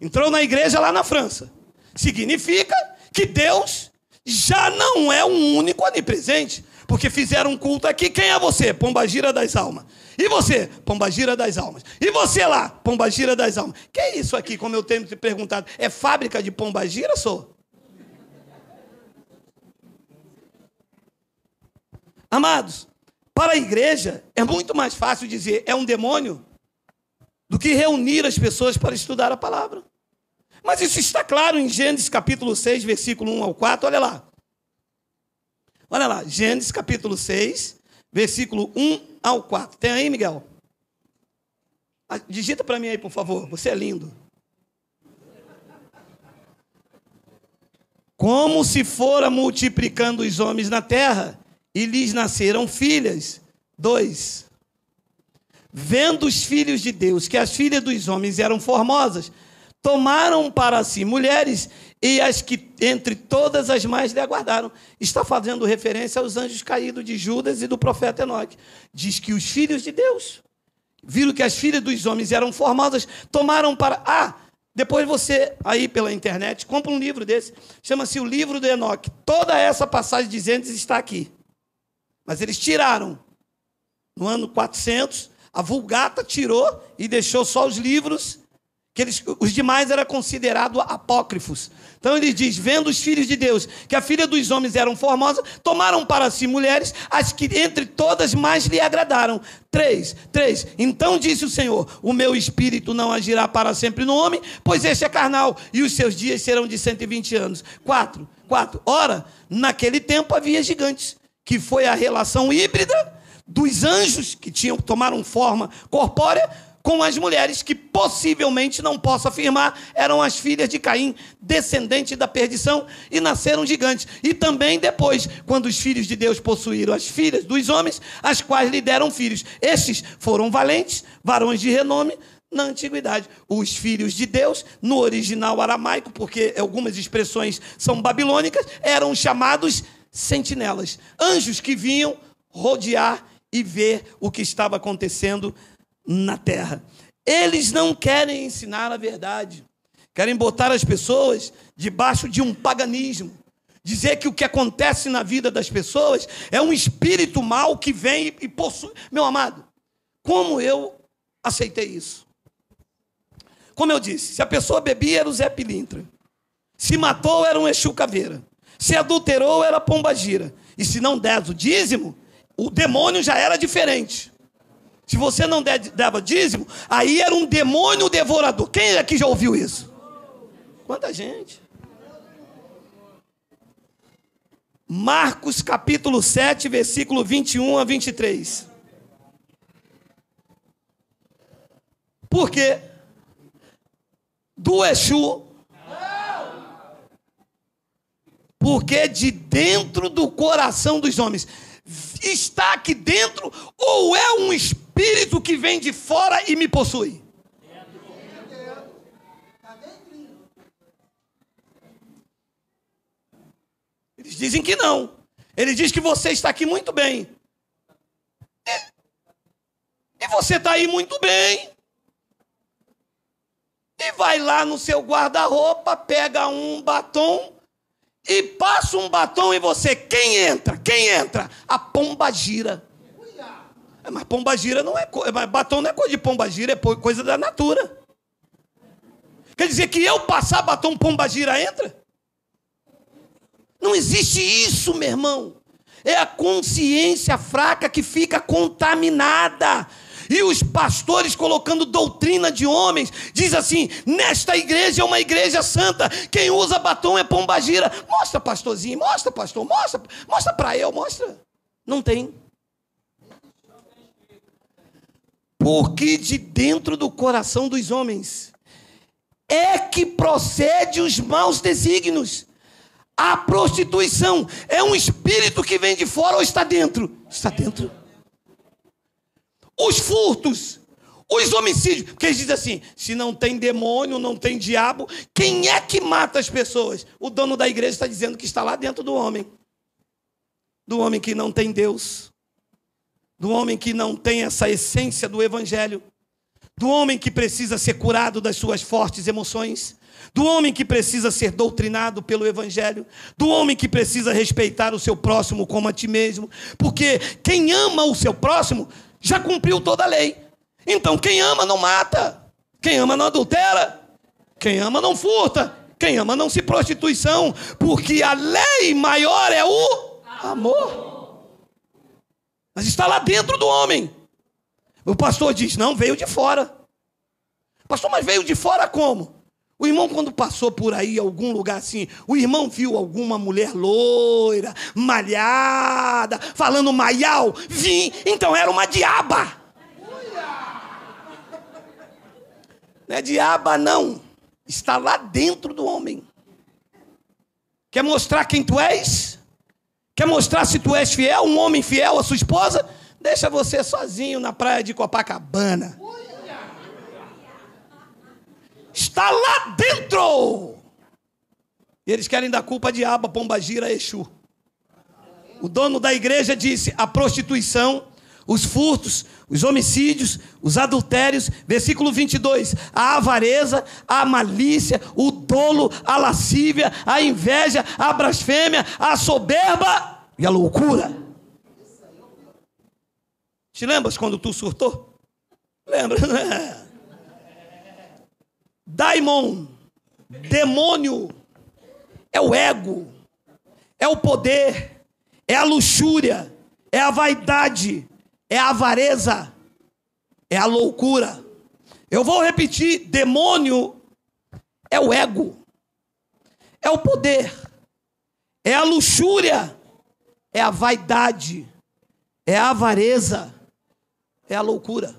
Entrou na igreja lá na França. Significa que Deus já não é um único onipresente. Porque fizeram um culto aqui. Quem é você? Pombagira das almas. E você? Pombagira das almas. E você lá? Pombagira das almas. Que é isso aqui, como eu tenho te perguntado? É fábrica de Pombagira, sou? Amados, para a igreja é muito mais fácil dizer é um demônio do que reunir as pessoas para estudar a palavra. Mas isso está claro em Gênesis capítulo 6, versículo 1 ao 4, olha lá. Olha lá, Gênesis capítulo 6, versículo 1 ao 4. Tem aí, Miguel? Digita para mim aí, por favor, você é lindo. Como se fora multiplicando os homens na terra, e lhes nasceram filhas. 2. Vendo os filhos de Deus, que as filhas dos homens eram formosas, tomaram para si mulheres, e as que entre todas as mais lhe aguardaram. Está fazendo referência aos anjos caídos de Judas e do profeta Enoque. Diz que os filhos de Deus viram que as filhas dos homens eram formosas, tomaram para... depois você, aí pela internet, compra um livro desse, chama-se o livro do Enoque. Toda essa passagem de Gênesis está aqui. Mas eles tiraram. No ano 400, a Vulgata tirou e deixou só os livros, que os demais eram considerados apócrifos. Então ele diz, vendo os filhos de Deus, que a filha dos homens eram formosas, tomaram para si mulheres, as que entre todas mais lhe agradaram. 3. Então disse o Senhor, o meu espírito não agirá para sempre no homem, pois este é carnal, e os seus dias serão de 120 anos. 4. Ora, naquele tempo havia gigantes, que foi a relação híbrida dos anjos, que tomaram forma corpórea, com as mulheres que possivelmente, não posso afirmar, eram as filhas de Caim, descendente da perdição, e nasceram gigantes. E também depois, quando os filhos de Deus possuíram as filhas dos homens, as quais lhe deram filhos. Estes foram valentes, varões de renome na antiguidade. Os filhos de Deus, no original aramaico, porque algumas expressões são babilônicas, eram chamados sentinelas, anjos que vinham rodear e ver o que estava acontecendo na terra. Eles não querem ensinar a verdade, querem botar as pessoas debaixo de um paganismo, dizer que o que acontece na vida das pessoas é um espírito mau que vem e possui. Meu amado, como eu aceitei isso? Como eu disse, se a pessoa bebia, era o Zé Pilintra. Se matou, era um Exu Caveira. Se adulterou, era pombagira. E se não der o dízimo, o demônio já era diferente. Se você não dava dízimo, aí era um demônio devorador. Quem aqui já ouviu isso? Quanta gente? Marcos capítulo 7, versículo 21 a 23. Por quê? Do Exu. Porque de dentro do coração dos homens está aqui dentro, ou é um espírito que vem de fora e me possui? Eles dizem que não. Ele diz que você está aqui muito bem. E você está aí muito bem. E vai lá no seu guarda-roupa, pega um batom e passa um batom em você. Quem entra? Quem entra? A pombagira. Mas pombagira não é coisa. Batom não é coisa de pombagira, é coisa da natura. Quer dizer que eu passar batom, pombagira entra? Não existe isso, meu irmão. É a consciência fraca que fica contaminada. E os pastores colocando doutrina de homens, diz assim: nesta igreja é uma igreja santa, quem usa batom é pombagira. Mostra, pastorzinho, mostra, pastor, mostra para eu, mostra. Não tem. Porque de dentro do coração dos homens é que procede os maus desígnios. A prostituição é um espírito que vem de fora ou está dentro? Está dentro. Os furtos, os homicídios, porque eles dizem assim: se não tem demônio, não tem diabo, quem é que mata as pessoas? O dono da igreja está dizendo que está lá dentro do homem que não tem Deus, do homem que não tem essa essência do evangelho, do homem que precisa ser curado das suas fortes emoções, do homem que precisa ser doutrinado pelo evangelho, do homem que precisa respeitar o seu próximo como a ti mesmo, porque quem ama o seu próximo já cumpriu toda a lei. Então quem ama não mata, quem ama não adultera, quem ama não furta, quem ama não se prostituição, porque a lei maior é o amor. Mas está lá dentro do homem. O pastor diz: não, veio de fora. Pastor, mas veio de fora como? O irmão, quando passou por aí, algum lugar assim, o irmão viu alguma mulher loira, malhada, falando maial, então era uma diaba. Não é diaba, não. Está lá dentro do homem. Quer mostrar quem tu és? Quer mostrar se tu és fiel, um homem fiel à sua esposa? Deixa você sozinho na praia de Copacabana. Está lá dentro. E eles querem dar culpa a diabo, pombagira, Exu. O dono da igreja disse: a prostituição, os furtos, os homicídios, os adultérios, versículo 22, a avareza, a malícia, o dolo, a lascívia, a inveja, a blasfêmia, a soberba e a loucura. Te lembras quando tu surtou? Lembra, né? Daimon, demônio, é o ego, é o poder, é a luxúria, é a vaidade, é a avareza, é a loucura. Eu vou repetir: demônio é o ego, é o poder, é a luxúria, é a vaidade, é a avareza, é a loucura.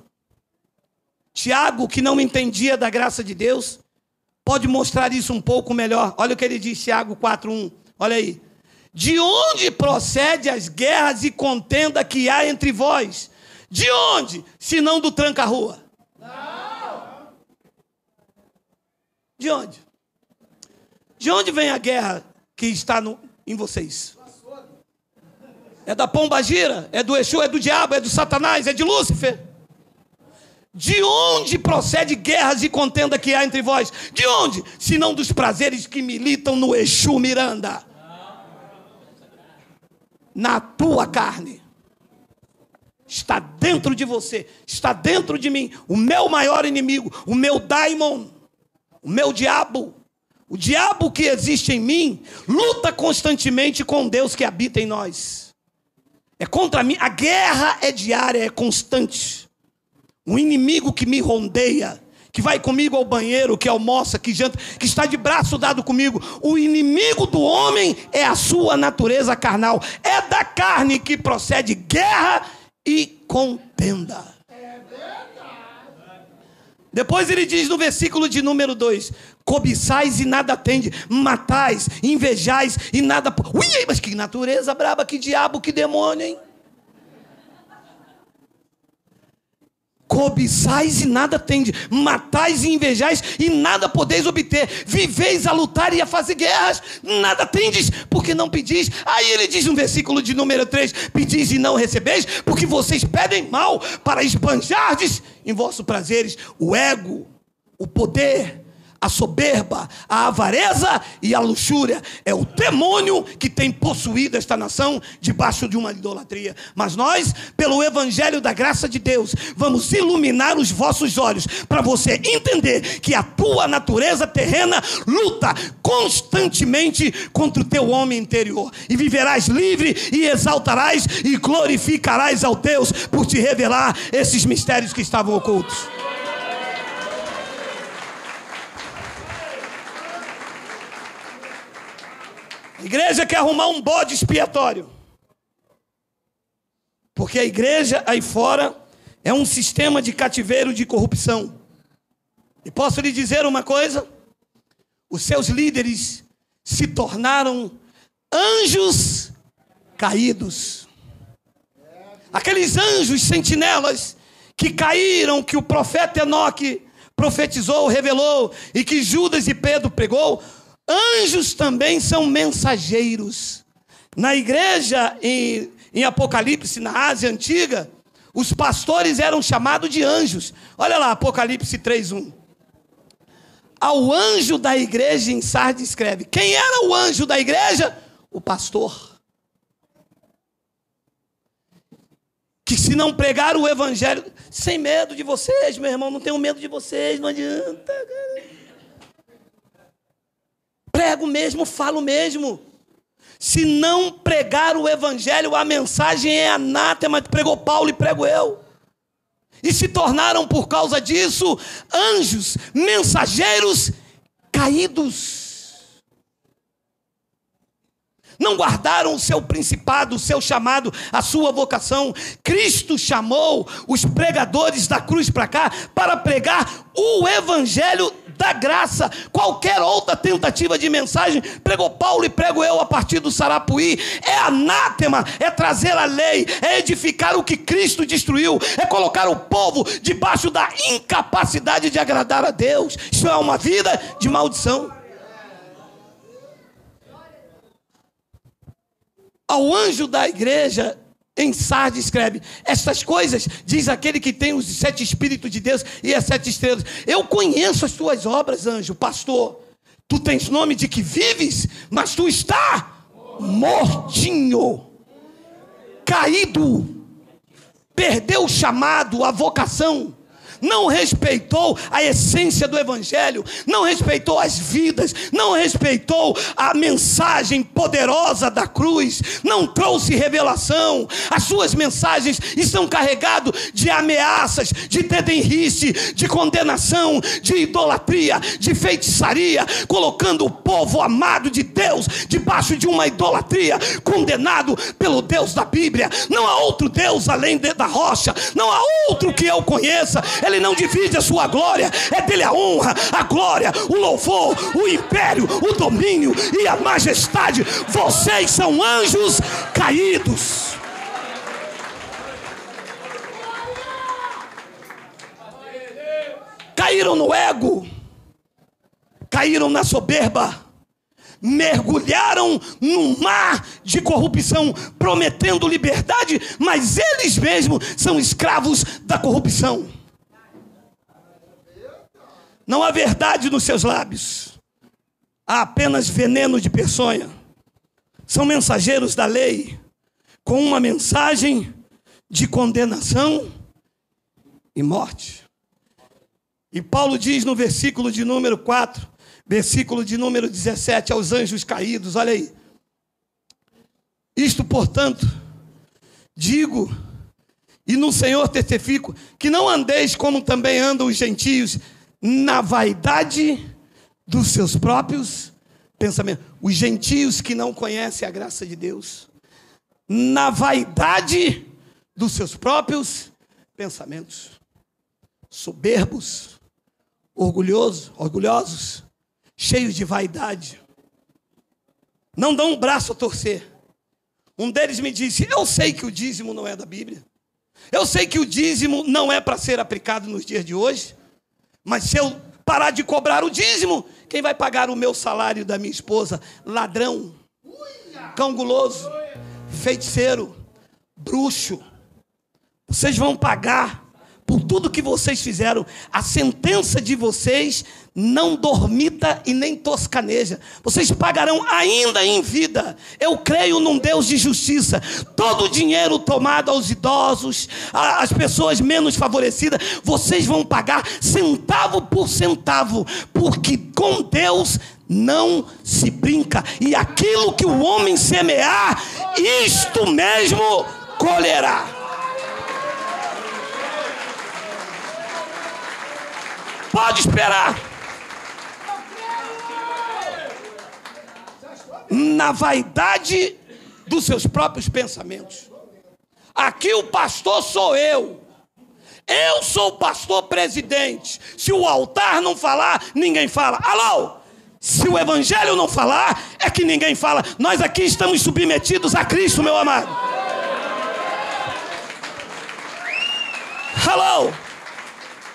Tiago, que não entendia da graça de Deus, pode mostrar isso um pouco melhor. Olha o que ele diz, Tiago 4:1. Olha aí. De onde procede as guerras e contenda que há entre vós? De onde? Se não do tranca-rua. Não. De onde? De onde vem a guerra que está em vocês? É da pombagira? É do Exu? É do diabo? É do Satanás? É de Lúcifer? De onde procede guerras e contenda que há entre vós? De onde? Se não dos prazeres que militam no Exu Miranda. Na tua carne. Está dentro de você. Está dentro de mim. O meu maior inimigo. O meu daimon. O meu diabo. O diabo que existe em mim luta constantemente com Deus que habita em nós. É contra mim. A guerra é diária, é constante. Um inimigo que me rondeia, que vai comigo ao banheiro, que almoça, que janta, que está de braço dado comigo. O inimigo do homem é a sua natureza carnal. É da carne que procede guerra e contenda. Depois ele diz no versículo de número 2: cobiçais e nada tende, matais, invejais e nada... Ui, mas que natureza braba, que diabo, que demônio, hein? Cobiçais e nada tende, matais e invejais e nada podeis obter, viveis a lutar e a fazer guerras, nada tendes, porque não pedis. Aí ele diz no versículo de número 3: pedis e não recebeis, porque vocês pedem mal, para esbanjardes em vossos prazeres o ego, o poder, a soberba, a avareza e a luxúria. É o demônio que tem possuído esta nação debaixo de uma idolatria. Mas nós, pelo evangelho da graça de Deus, vamos iluminar os vossos olhos, para você entender que a tua natureza terrena luta constantemente contra o teu homem interior, e viverás livre e exaltarás e glorificarás ao Deus por te revelar esses mistérios que estavam ocultos. A igreja quer arrumar um bode expiatório, porque a igreja aí fora é um sistema de cativeiro de corrupção. E posso lhe dizer uma coisa: os seus líderes se tornaram anjos caídos. Aqueles anjos sentinelas que caíram, que o profeta Enoque profetizou, revelou, e que Judas e Pedro pregou. Anjos também são mensageiros. Na igreja, em Apocalipse, na Ásia Antiga, os pastores eram chamados de anjos. Olha lá, Apocalipse 3:1. Ao anjo da igreja em Sardes escreve. Quem era o anjo da igreja? O pastor. Que se não pregar o evangelho, sem medo de vocês, meu irmão, não tenho medo de vocês, não adianta, cara. Prego mesmo, falo mesmo. Se não pregar o evangelho, a mensagem é anátema. Pregou Paulo e prego eu. E se tornaram por causa disso anjos, mensageiros caídos. Não guardaram o seu principado, o seu chamado, a sua vocação. Cristo chamou os pregadores da cruz para cá para pregar o evangelho da graça. Qualquer outra tentativa de mensagem, pregou Paulo e prego eu a partir do Sarapuí, é anátema, é trazer a lei, é edificar o que Cristo destruiu, é colocar o povo debaixo da incapacidade de agradar a Deus. Isso é uma vida de maldição. Ao anjo da igreja em Sardes escreve: estas coisas diz aquele que tem os 7 Espíritos de Deus e as 7 estrelas. Eu conheço as tuas obras, anjo, pastor. Tu tens nome de que vives, mas tu está mortinho, caído, perdeu o chamado, a vocação. Não respeitou a essência do evangelho, não respeitou as vidas, não respeitou a mensagem poderosa da cruz, não trouxe revelação. As suas mensagens estão carregadas de ameaças, de dedenrice, de condenação, de idolatria, de feitiçaria, colocando o povo amado de Deus debaixo de uma idolatria, condenado pelo Deus da Bíblia. Não há outro Deus além da rocha, não há outro que eu conheça. Ele não divide a sua glória. É dele a honra, a glória, o louvor, o império, o domínio e a majestade. Vocês são anjos caídos. Caíram no ego, caíram na soberba, mergulharam num mar de corrupção, prometendo liberdade, mas eles mesmos são escravos da corrupção. Não há verdade nos seus lábios, há apenas veneno de peçonha. São mensageiros da lei, com uma mensagem de condenação e morte. E Paulo diz no versículo de número 4, versículo de número 17, aos anjos caídos, olha aí. Isto, portanto, digo, e no Senhor testifico, que não andeis como também andam os gentios, na vaidade dos seus próprios pensamentos. Os gentios que não conhecem a graça de Deus, na vaidade dos seus próprios pensamentos. Soberbos, orgulhosos, cheios de vaidade, não dão um braço a torcer. Um deles me disse: eu sei que o dízimo não é da Bíblia, eu sei que o dízimo não é para ser aplicado nos dias de hoje, mas se eu parar de cobrar o dízimo, quem vai pagar o meu salário da minha esposa? Ladrão, cão guloso, feiticeiro, bruxo. Vocês vão pagar por tudo que vocês fizeram. A sentença de vocês não dormita e nem toscaneja. Vocês pagarão ainda em vida. Eu creio num Deus de justiça. Todo o dinheiro tomado aos idosos, às pessoas menos favorecidas, vocês vão pagar centavo por centavo, porque com Deus não se brinca. E aquilo que o homem semear, isto mesmo colherá. Pode esperar. Na vaidade dos seus próprios pensamentos. Aqui o pastor sou eu. Eu sou o pastor presidente. Se o altar não falar, ninguém fala. Alô? Se o evangelho não falar, é que ninguém fala. Nós aqui estamos submetidos a Cristo, meu amado. Alô?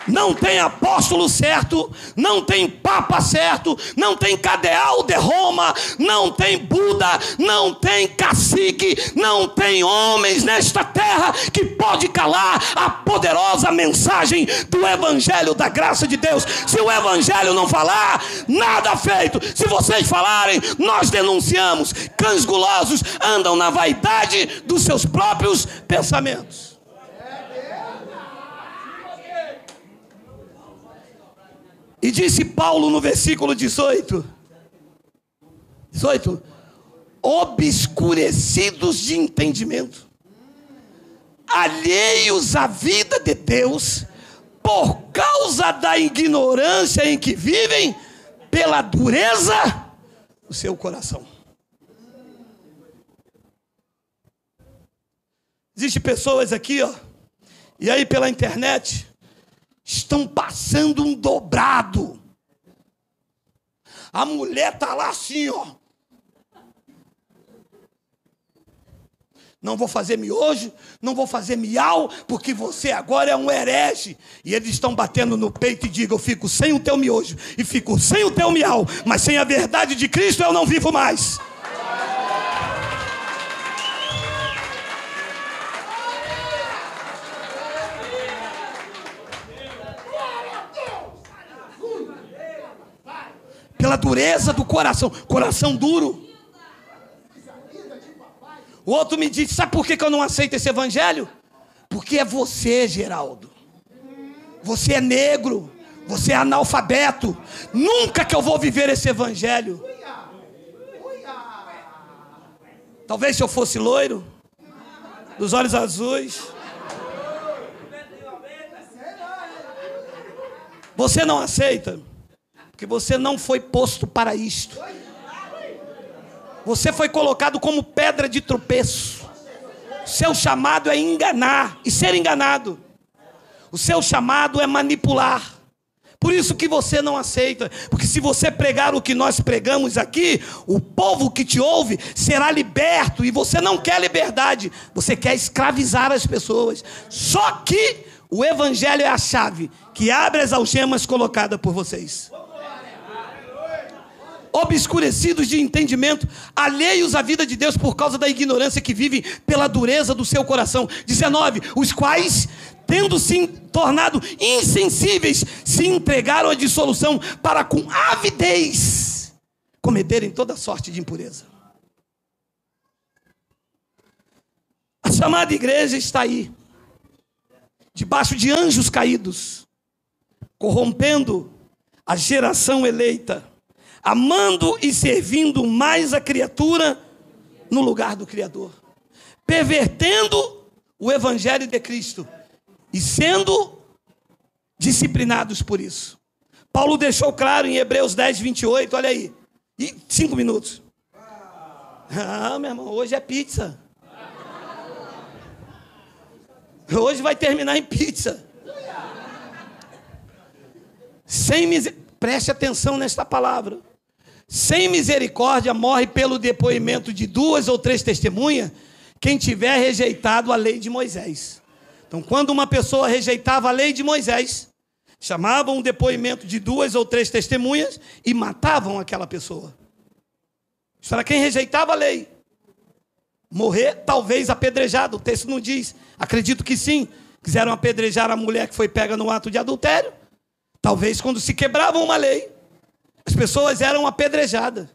Não tem apóstolo certo, não tem papa certo, não tem cardeal de Roma, não tem Buda, não tem cacique, não tem homens nesta terra que pode calar a poderosa mensagem do evangelho da graça de Deus. Se o evangelho não falar, nada feito. Se vocês falarem, nós denunciamos. Cães gulosos andam na vaidade dos seus próprios pensamentos. E disse Paulo no versículo 18, obscurecidos de entendimento, alheios à vida de Deus, por causa da ignorância em que vivem, pela dureza do seu coração. Existem pessoas aqui, e aí pela internet, estão passando um dobrado. A mulher está lá assim, Não vou fazer miojo, não vou fazer miau, porque você agora é um herege. E eles estão batendo no peito e digam: eu fico sem o teu miojo e fico sem o teu miau, mas sem a verdade de Cristo eu não vivo mais. Pela dureza do coração, coração duro. O outro me disse: sabe por que eu não aceito esse evangelho? Porque é você, Geraldo. Você é negro, você é analfabeto. Nunca que eu vou viver esse evangelho. Talvez se eu fosse loiro, dos olhos azuis. Você não aceita, porque você não foi posto para isto. Você foi colocado como pedra de tropeço. Seu chamado é enganar e ser enganado. O seu chamado é manipular. Por isso que você não aceita. Porque se você pregar o que nós pregamos aqui, o povo que te ouve será liberto. E você não quer liberdade. Você quer escravizar as pessoas. Só que o evangelho é a chave que abre as algemas colocadas por vocês. Obscurecidos de entendimento, alheios à vida de Deus por causa da ignorância que vivem pela dureza do seu coração. 19, os quais, tendo se tornado insensíveis, se entregaram à dissolução para com avidez cometerem toda sorte de impureza. A chamada igreja está aí, debaixo de anjos caídos, corrompendo a geração eleita, amando e servindo mais a criatura no lugar do Criador, pervertendo o evangelho de Cristo e sendo disciplinados por isso. Paulo deixou claro em Hebreus 10, 28, olha aí, e 5 minutos. Meu irmão, hoje é pizza. Hoje vai terminar em pizza. Preste atenção nesta palavra. Sem misericórdia morre pelo depoimento de 2 ou 3 testemunhas quem tiver rejeitado a lei de Moisés. Então, quando uma pessoa rejeitava a lei de Moisés, chamavam o depoimento de 2 ou 3 testemunhas e matavam aquela pessoa. Isso era quem rejeitava a lei. Morrer, talvez apedrejado, o texto não diz. Acredito que sim. Quiseram apedrejar a mulher que foi pega no ato de adultério. Talvez quando se quebrava uma lei, as pessoas eram apedrejadas.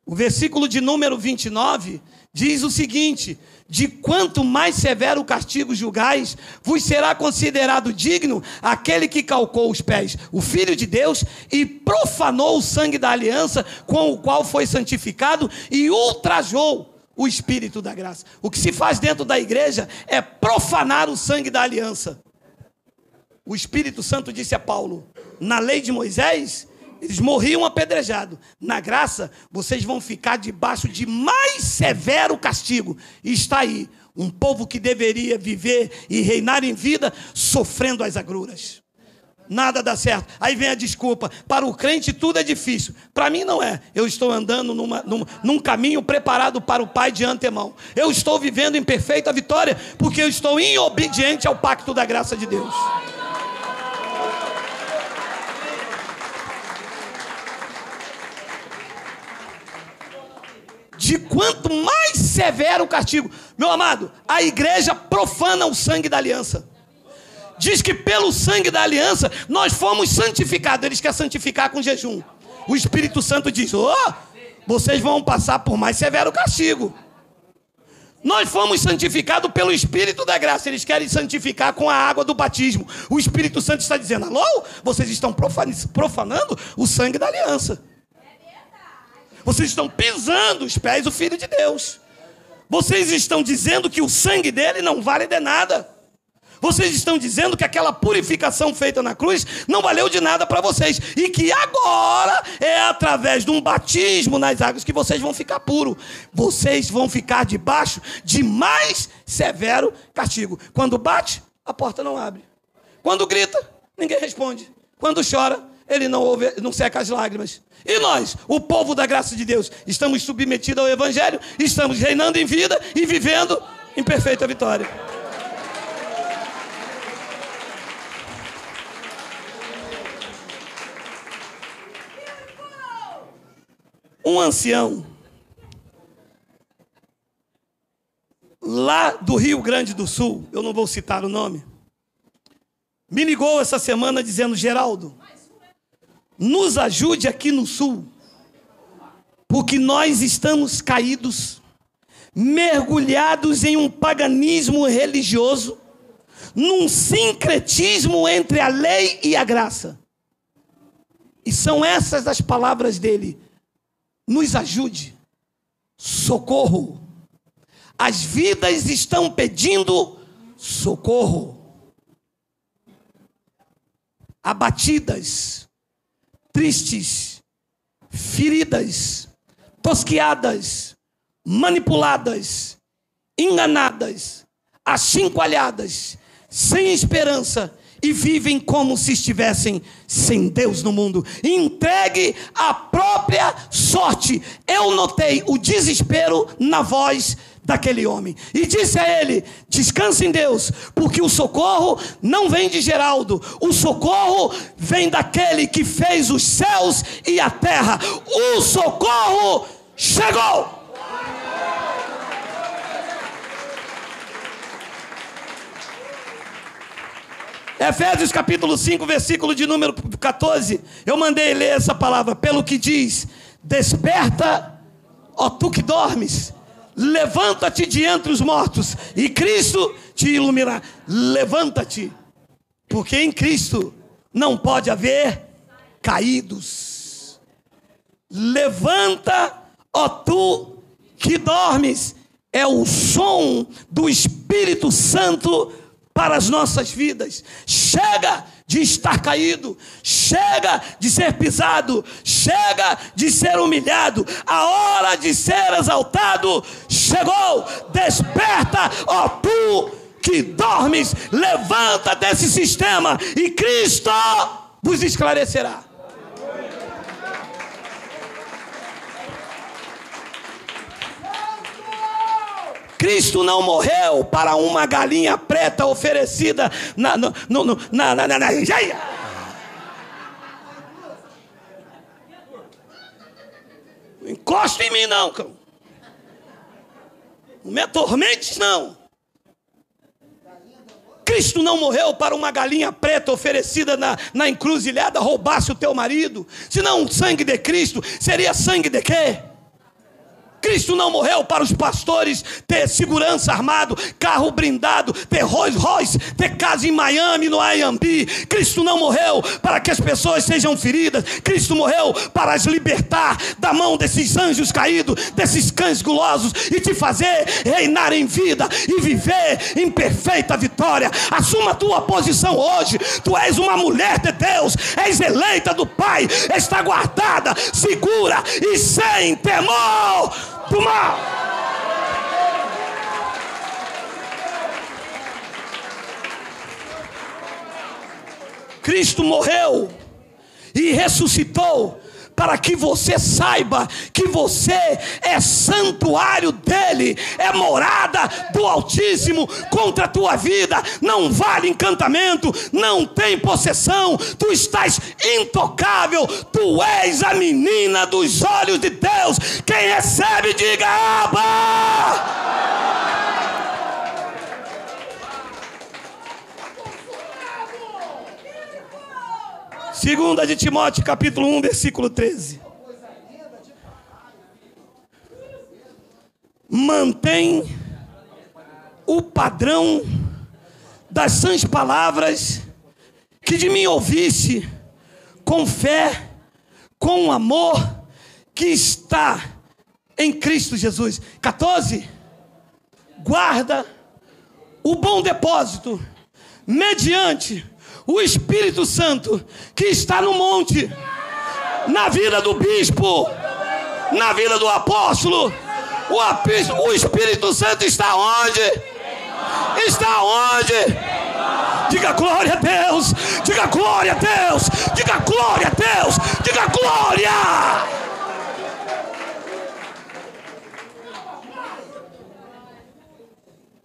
O versículo de número 29 diz o seguinte: de quanto mais severo o castigo julgais, vos será considerado digno aquele que calcou os pés, o Filho de Deus, e profanou o sangue da aliança com o qual foi santificado e ultrajou o Espírito da graça. O que se faz dentro da igreja é profanar o sangue da aliança. O Espírito Santo disse a Paulo: na lei de Moisés, eles morriam apedrejados. Na graça, vocês vão ficar debaixo de mais severo castigo. E está aí, um povo que deveria viver e reinar em vida, sofrendo as agruras. Nada dá certo. Aí vem a desculpa: para o crente tudo é difícil. Para mim não é. Eu estou andando num caminho preparado para o Pai de antemão. Eu estou vivendo em perfeita vitória, porque eu estou inobediente ao pacto da graça de Deus. De quanto mais severo o castigo. Meu amado, a igreja profana o sangue da aliança. Diz que pelo sangue da aliança nós fomos santificados. Eles querem santificar com jejum. O Espírito Santo diz: vocês vão passar por mais severo castigo. Nós fomos santificados pelo Espírito da graça. Eles querem santificar com a água do batismo. O Espírito Santo está dizendo: alô, vocês estão profanando o sangue da aliança. Vocês estão pisando os pés do Filho de Deus. Vocês estão dizendo que o sangue dele não vale de nada. Vocês estão dizendo que aquela purificação feita na cruz não valeu de nada para vocês. E que agora é através de um batismo nas águas que vocês vão ficar puros. Vocês vão ficar debaixo de mais severo castigo. Quando bate, a porta não abre. Quando grita, ninguém responde. Quando chora, ele não ouve, não seca as lágrimas. E nós, o povo da graça de Deus, estamos submetidos ao Evangelho, estamos reinando em vida e vivendo em perfeita vitória. Um ancião lá do Rio Grande do Sul, eu não vou citar o nome, me ligou essa semana dizendo: Geraldo, nos ajude aqui no Sul, porque nós estamos caídos, mergulhados em um paganismo religioso, num sincretismo entre a lei e a graça. E são essas as palavras dele: nos ajude, socorro. As vidas estão pedindo socorro. Abatidas, tristes, feridas, tosquiadas, manipuladas, enganadas, achincoalhadas, sem esperança e vivem como se estivessem sem Deus no mundo, entregue à própria sorte. Eu notei o desespero na voz daquele homem e disse a ele: descanse em Deus, porque o socorro não vem de Geraldo, o socorro vem daquele que fez os céus e a terra. O socorro chegou. Efésios capítulo 5, versículo de número 14. Eu mandei ler essa palavra. Pelo que diz: desperta, ó tu que dormes, levanta-te de entre os mortos, e Cristo te iluminará. Levanta-te, porque em Cristo não pode haver caídos. Levanta, ó tu que dormes. É o som do Espírito Santo para as nossas vidas. Chega de estar caído, chega de ser pisado, chega de ser humilhado. A hora de ser exaltado chegou. Desperta, ó tu que dormes, levanta desse sistema e Cristo vos esclarecerá. Cristo não morreu para uma galinha preta oferecida na encosta em mim não, cão. Não me atormentes não. Cristo não morreu para uma galinha preta oferecida na encruzilhada roubasse o teu marido. Senão o sangue de Cristo seria sangue de quê? Cristo não morreu para os pastores ter segurança armado, carro blindado, ter Rolls Royce, ter casa em Miami, no Airbnb. Cristo não morreu para que as pessoas sejam feridas. Cristo morreu para as libertar da mão desses anjos caídos, desses cães gulosos, e te fazer reinar em vida e viver em perfeita vitória. Assuma a tua posição hoje. Tu és uma mulher de Deus, és eleita do Pai, está guardada, segura e sem temor do mal. Cristo morreu e ressuscitou para que você saiba que você é santuário dele, é morada do Altíssimo contra a tua vida. Não vale encantamento, não tem possessão, tu estás intocável, tu és a menina dos olhos de Deus. Quem recebe, diga Abba! Segunda de Timóteo, capítulo 1, versículo 13. Mantém o padrão das sãs palavras que de mim ouvisse, com fé, com amor que está em Cristo Jesus. 14. Guarda o bom depósito mediante o Espírito Santo que está no monte, na vida do bispo, na vida do apóstolo. O Espírito Santo está onde? Está onde? Diga glória a Deus, diga glória a Deus, diga glória a Deus, diga glória.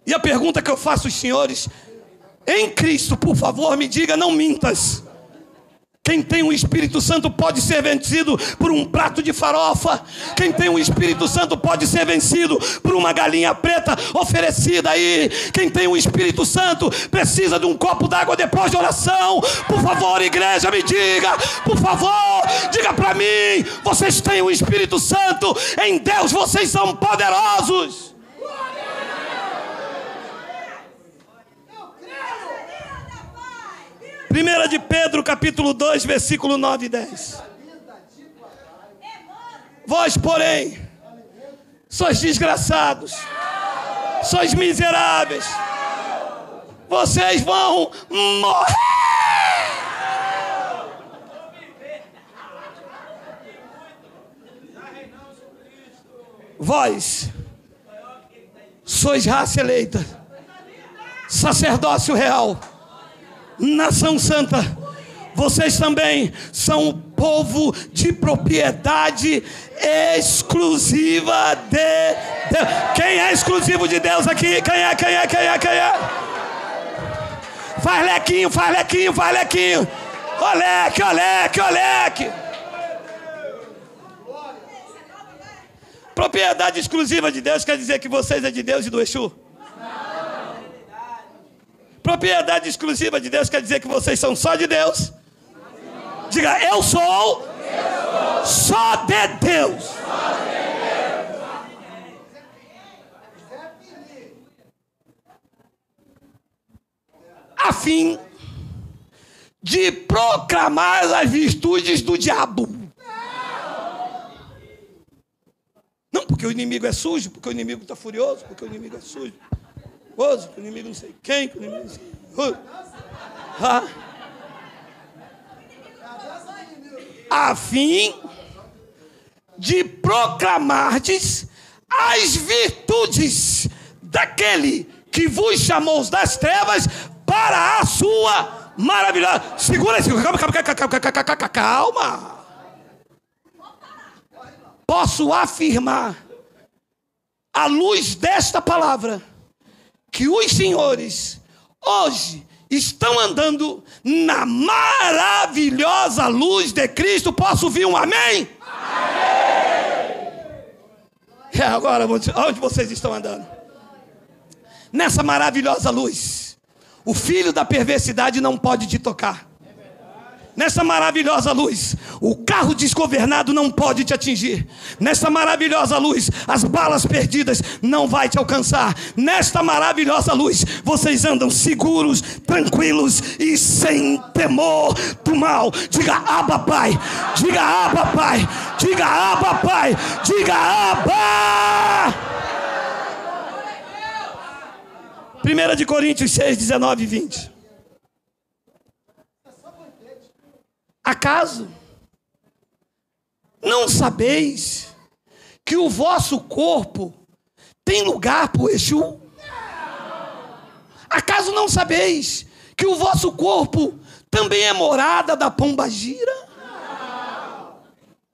E a pergunta que eu faço aos senhores: em Cristo, por favor, me diga, não mintas. Quem tem o Espírito Santo pode ser vencido por um prato de farofa. Quem tem o Espírito Santo pode ser vencido por uma galinha preta oferecida aí. Quem tem o Espírito Santo precisa de um copo d'água depois de oração. Por favor, igreja, me diga. Por favor, diga para mim. Vocês têm o Espírito Santo. Em Deus vocês são poderosos. 1 de Pedro, capítulo 2, versículo 9 e 10. Vós, porém, sois desgraçados, sois miseráveis, vocês vão morrer. Vós sois raça eleita, sacerdócio real, nação santa. Vocês também são o povo de propriedade exclusiva de Deus. Quem é exclusivo de Deus aqui? Quem é? Faz lequinho. Oleque. Propriedade exclusiva de Deus quer dizer que vocês é de Deus e do Exu? Não. Propriedade exclusiva de Deus quer dizer que vocês são só de Deus? Não. Diga, eu sou só de Deus. A fim de proclamar as virtudes do diabo. Não, porque o inimigo é sujo, porque o inimigo está furioso, porque o inimigo é sujo. Porque o inimigo não sei quem, que o inimigo não sei. A fim de proclamardes as virtudes daquele que vos chamou das trevas para a sua maravilhosa. Segura isso, calma. Posso afirmar, à luz desta palavra, que os senhores hoje estão andando na maravilhosa luz de Cristo. Posso ouvir um amém? Amém! Agora, onde vocês estão andando? Nessa maravilhosa luz. O filho da perversidade não pode te tocar. Nessa maravilhosa luz, o carro desgovernado não pode te atingir. Nessa maravilhosa luz, as balas perdidas não vai te alcançar. Nesta maravilhosa luz, vocês andam seguros, tranquilos e sem temor do mal. Diga Abba, Pai. Diga Abba, Pai. Diga Abba, Pai. Diga Abba. 1 Coríntios 6, 19 e 20. Acaso não sabeis que o vosso corpo tem lugar para o Exu? Acaso não sabeis que o vosso corpo também é morada da pombagira?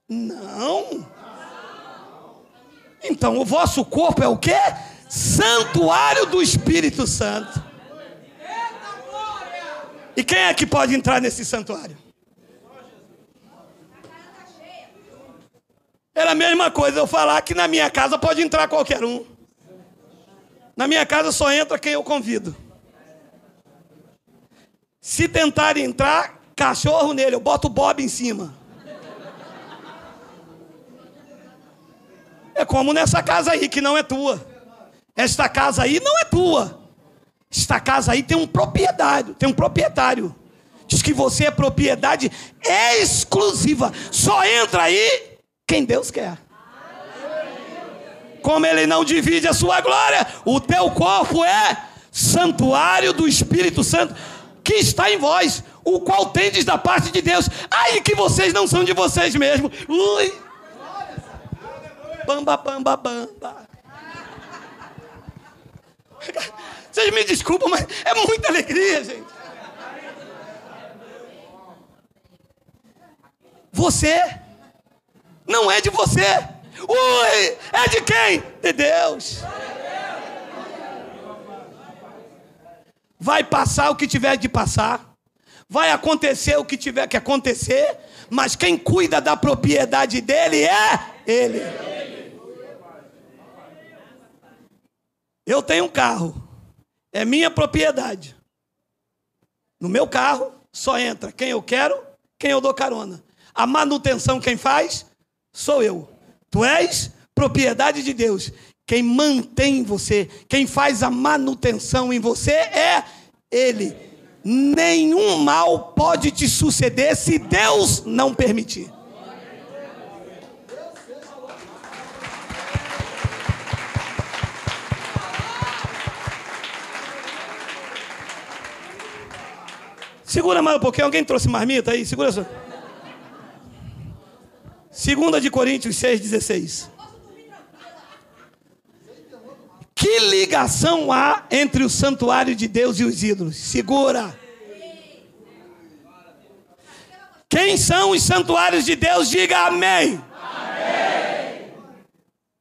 Não. Então o vosso corpo é o quê? Santuário do Espírito Santo. E quem é que pode entrar nesse santuário? Era a mesma coisa eu falar que na minha casa pode entrar qualquer um. Na minha casa só entra quem eu convido. Se tentarem entrar, cachorro nele, eu boto o Bob em cima. É como nessa casa aí, que não é tua. Esta casa aí não é tua. Esta casa aí tem um proprietário. Diz que você é propriedade exclusiva. Só entra aí quem Deus quer. Como Ele não divide a sua glória, o teu corpo é santuário do Espírito Santo que está em vós, o qual tendes da parte de Deus. Aí que vocês não são de vocês mesmos. Ui. Bamba. Vocês me desculpam, mas é muita alegria, gente. Você não é de você. Ui, é de quem? De Deus. Vai passar o que tiver de passar. Vai acontecer o que tiver que acontecer. Mas quem cuida da propriedade dele é Ele. Eu tenho um carro. É minha propriedade. No meu carro só entra quem eu quero, quem eu dou carona. A manutenção quem faz sou eu. Tu és propriedade de Deus. Quem mantém você, quem faz a manutenção em você é Ele. Nenhum mal pode te suceder se Deus não permitir. Segura mais um pouquinho. Alguém trouxe marmita aí? Segura só. 2 Coríntios 6,16. Que ligação há entre o santuário de Deus e os ídolos? Segura. Quem são os santuários de Deus? Diga amém. Amém.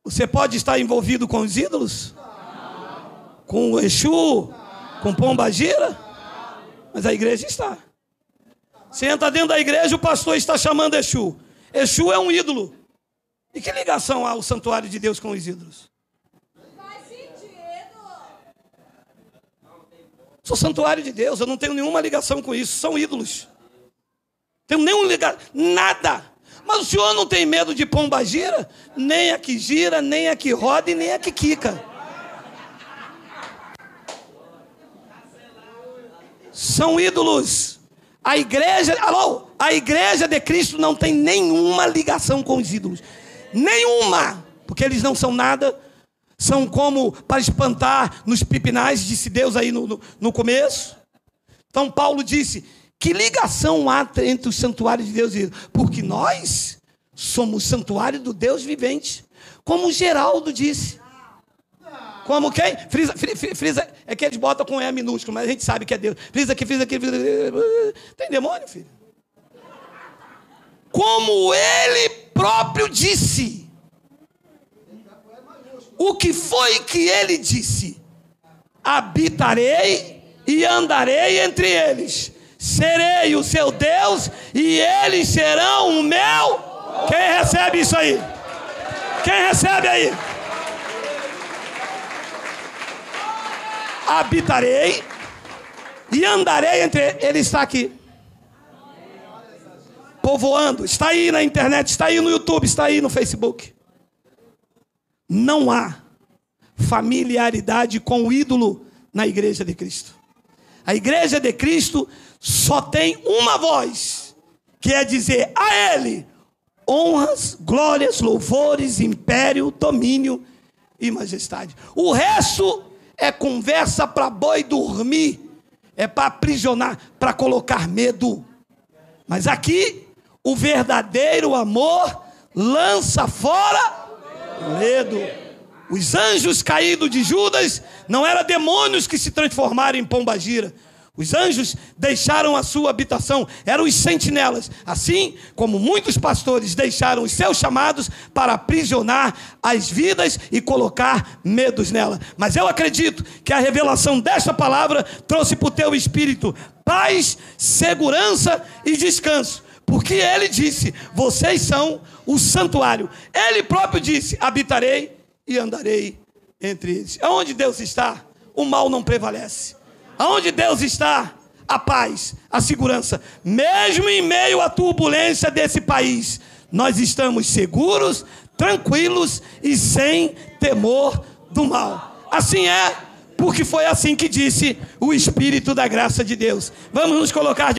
Você pode estar envolvido com os ídolos? Não. Com o Exu? Não. Com Pombagira? Não. Mas a igreja está. Você entra dentro da igreja, o pastor está chamando Exu. Exu é um ídolo. E que ligação há o santuário de Deus com os ídolos? Faz sentido. Sou santuário de Deus, eu não tenho nenhuma ligação com isso. São ídolos. Tenho nenhum ligação, nada. Mas o senhor não tem medo de pombagira? Nem a que gira, nem a que roda e nem a que quica. São ídolos. A igreja de Cristo não tem nenhuma ligação com os ídolos. Nenhuma. Porque eles não são nada. São como para espantar nos pipinais, disse Deus aí no começo. Então Paulo disse: que ligação há entre o santuário de Deus e ídolos? Porque nós somos santuário do Deus vivente. Como Geraldo disse. Como quem? Frisa, é que eles botam com E minúsculo, mas a gente sabe que é Deus. Frisa aqui, frisa aqui. Tem demônio, filho? Como ele próprio disse. O que foi que ele disse? Habitarei e andarei entre eles. Serei o seu Deus e eles serão o meu. Quem recebe isso aí? Quem recebe aí? Habitarei e andarei entre eles. Ele está aqui. Povoando. Está aí na internet, está aí no YouTube, está aí no Facebook. Não há familiaridade com o ídolo na igreja de Cristo. A igreja de Cristo só tem uma voz, que é dizer a Ele honras, glórias, louvores, império, domínio e majestade. O resto é conversa para boi dormir, é para aprisionar, para colocar medo. Mas aqui, o verdadeiro amor lança fora medo. Os anjos caídos de Judas não eram demônios que se transformaram em pombagira. Os anjos deixaram a sua habitação, eram os sentinelas. Assim como muitos pastores deixaram os seus chamados para aprisionar as vidas e colocar medos nela. Mas eu acredito que a revelação desta palavra trouxe para o teu espírito paz, segurança e descanso. Porque ele disse, vocês são o santuário. Ele próprio disse, habitarei e andarei entre eles. Aonde Deus está, o mal não prevalece. Aonde Deus está, a paz, a segurança. Mesmo em meio à turbulência desse país, nós estamos seguros, tranquilos e sem temor do mal. Assim é, porque foi assim que disse o Espírito da graça de Deus. Vamos nos colocar de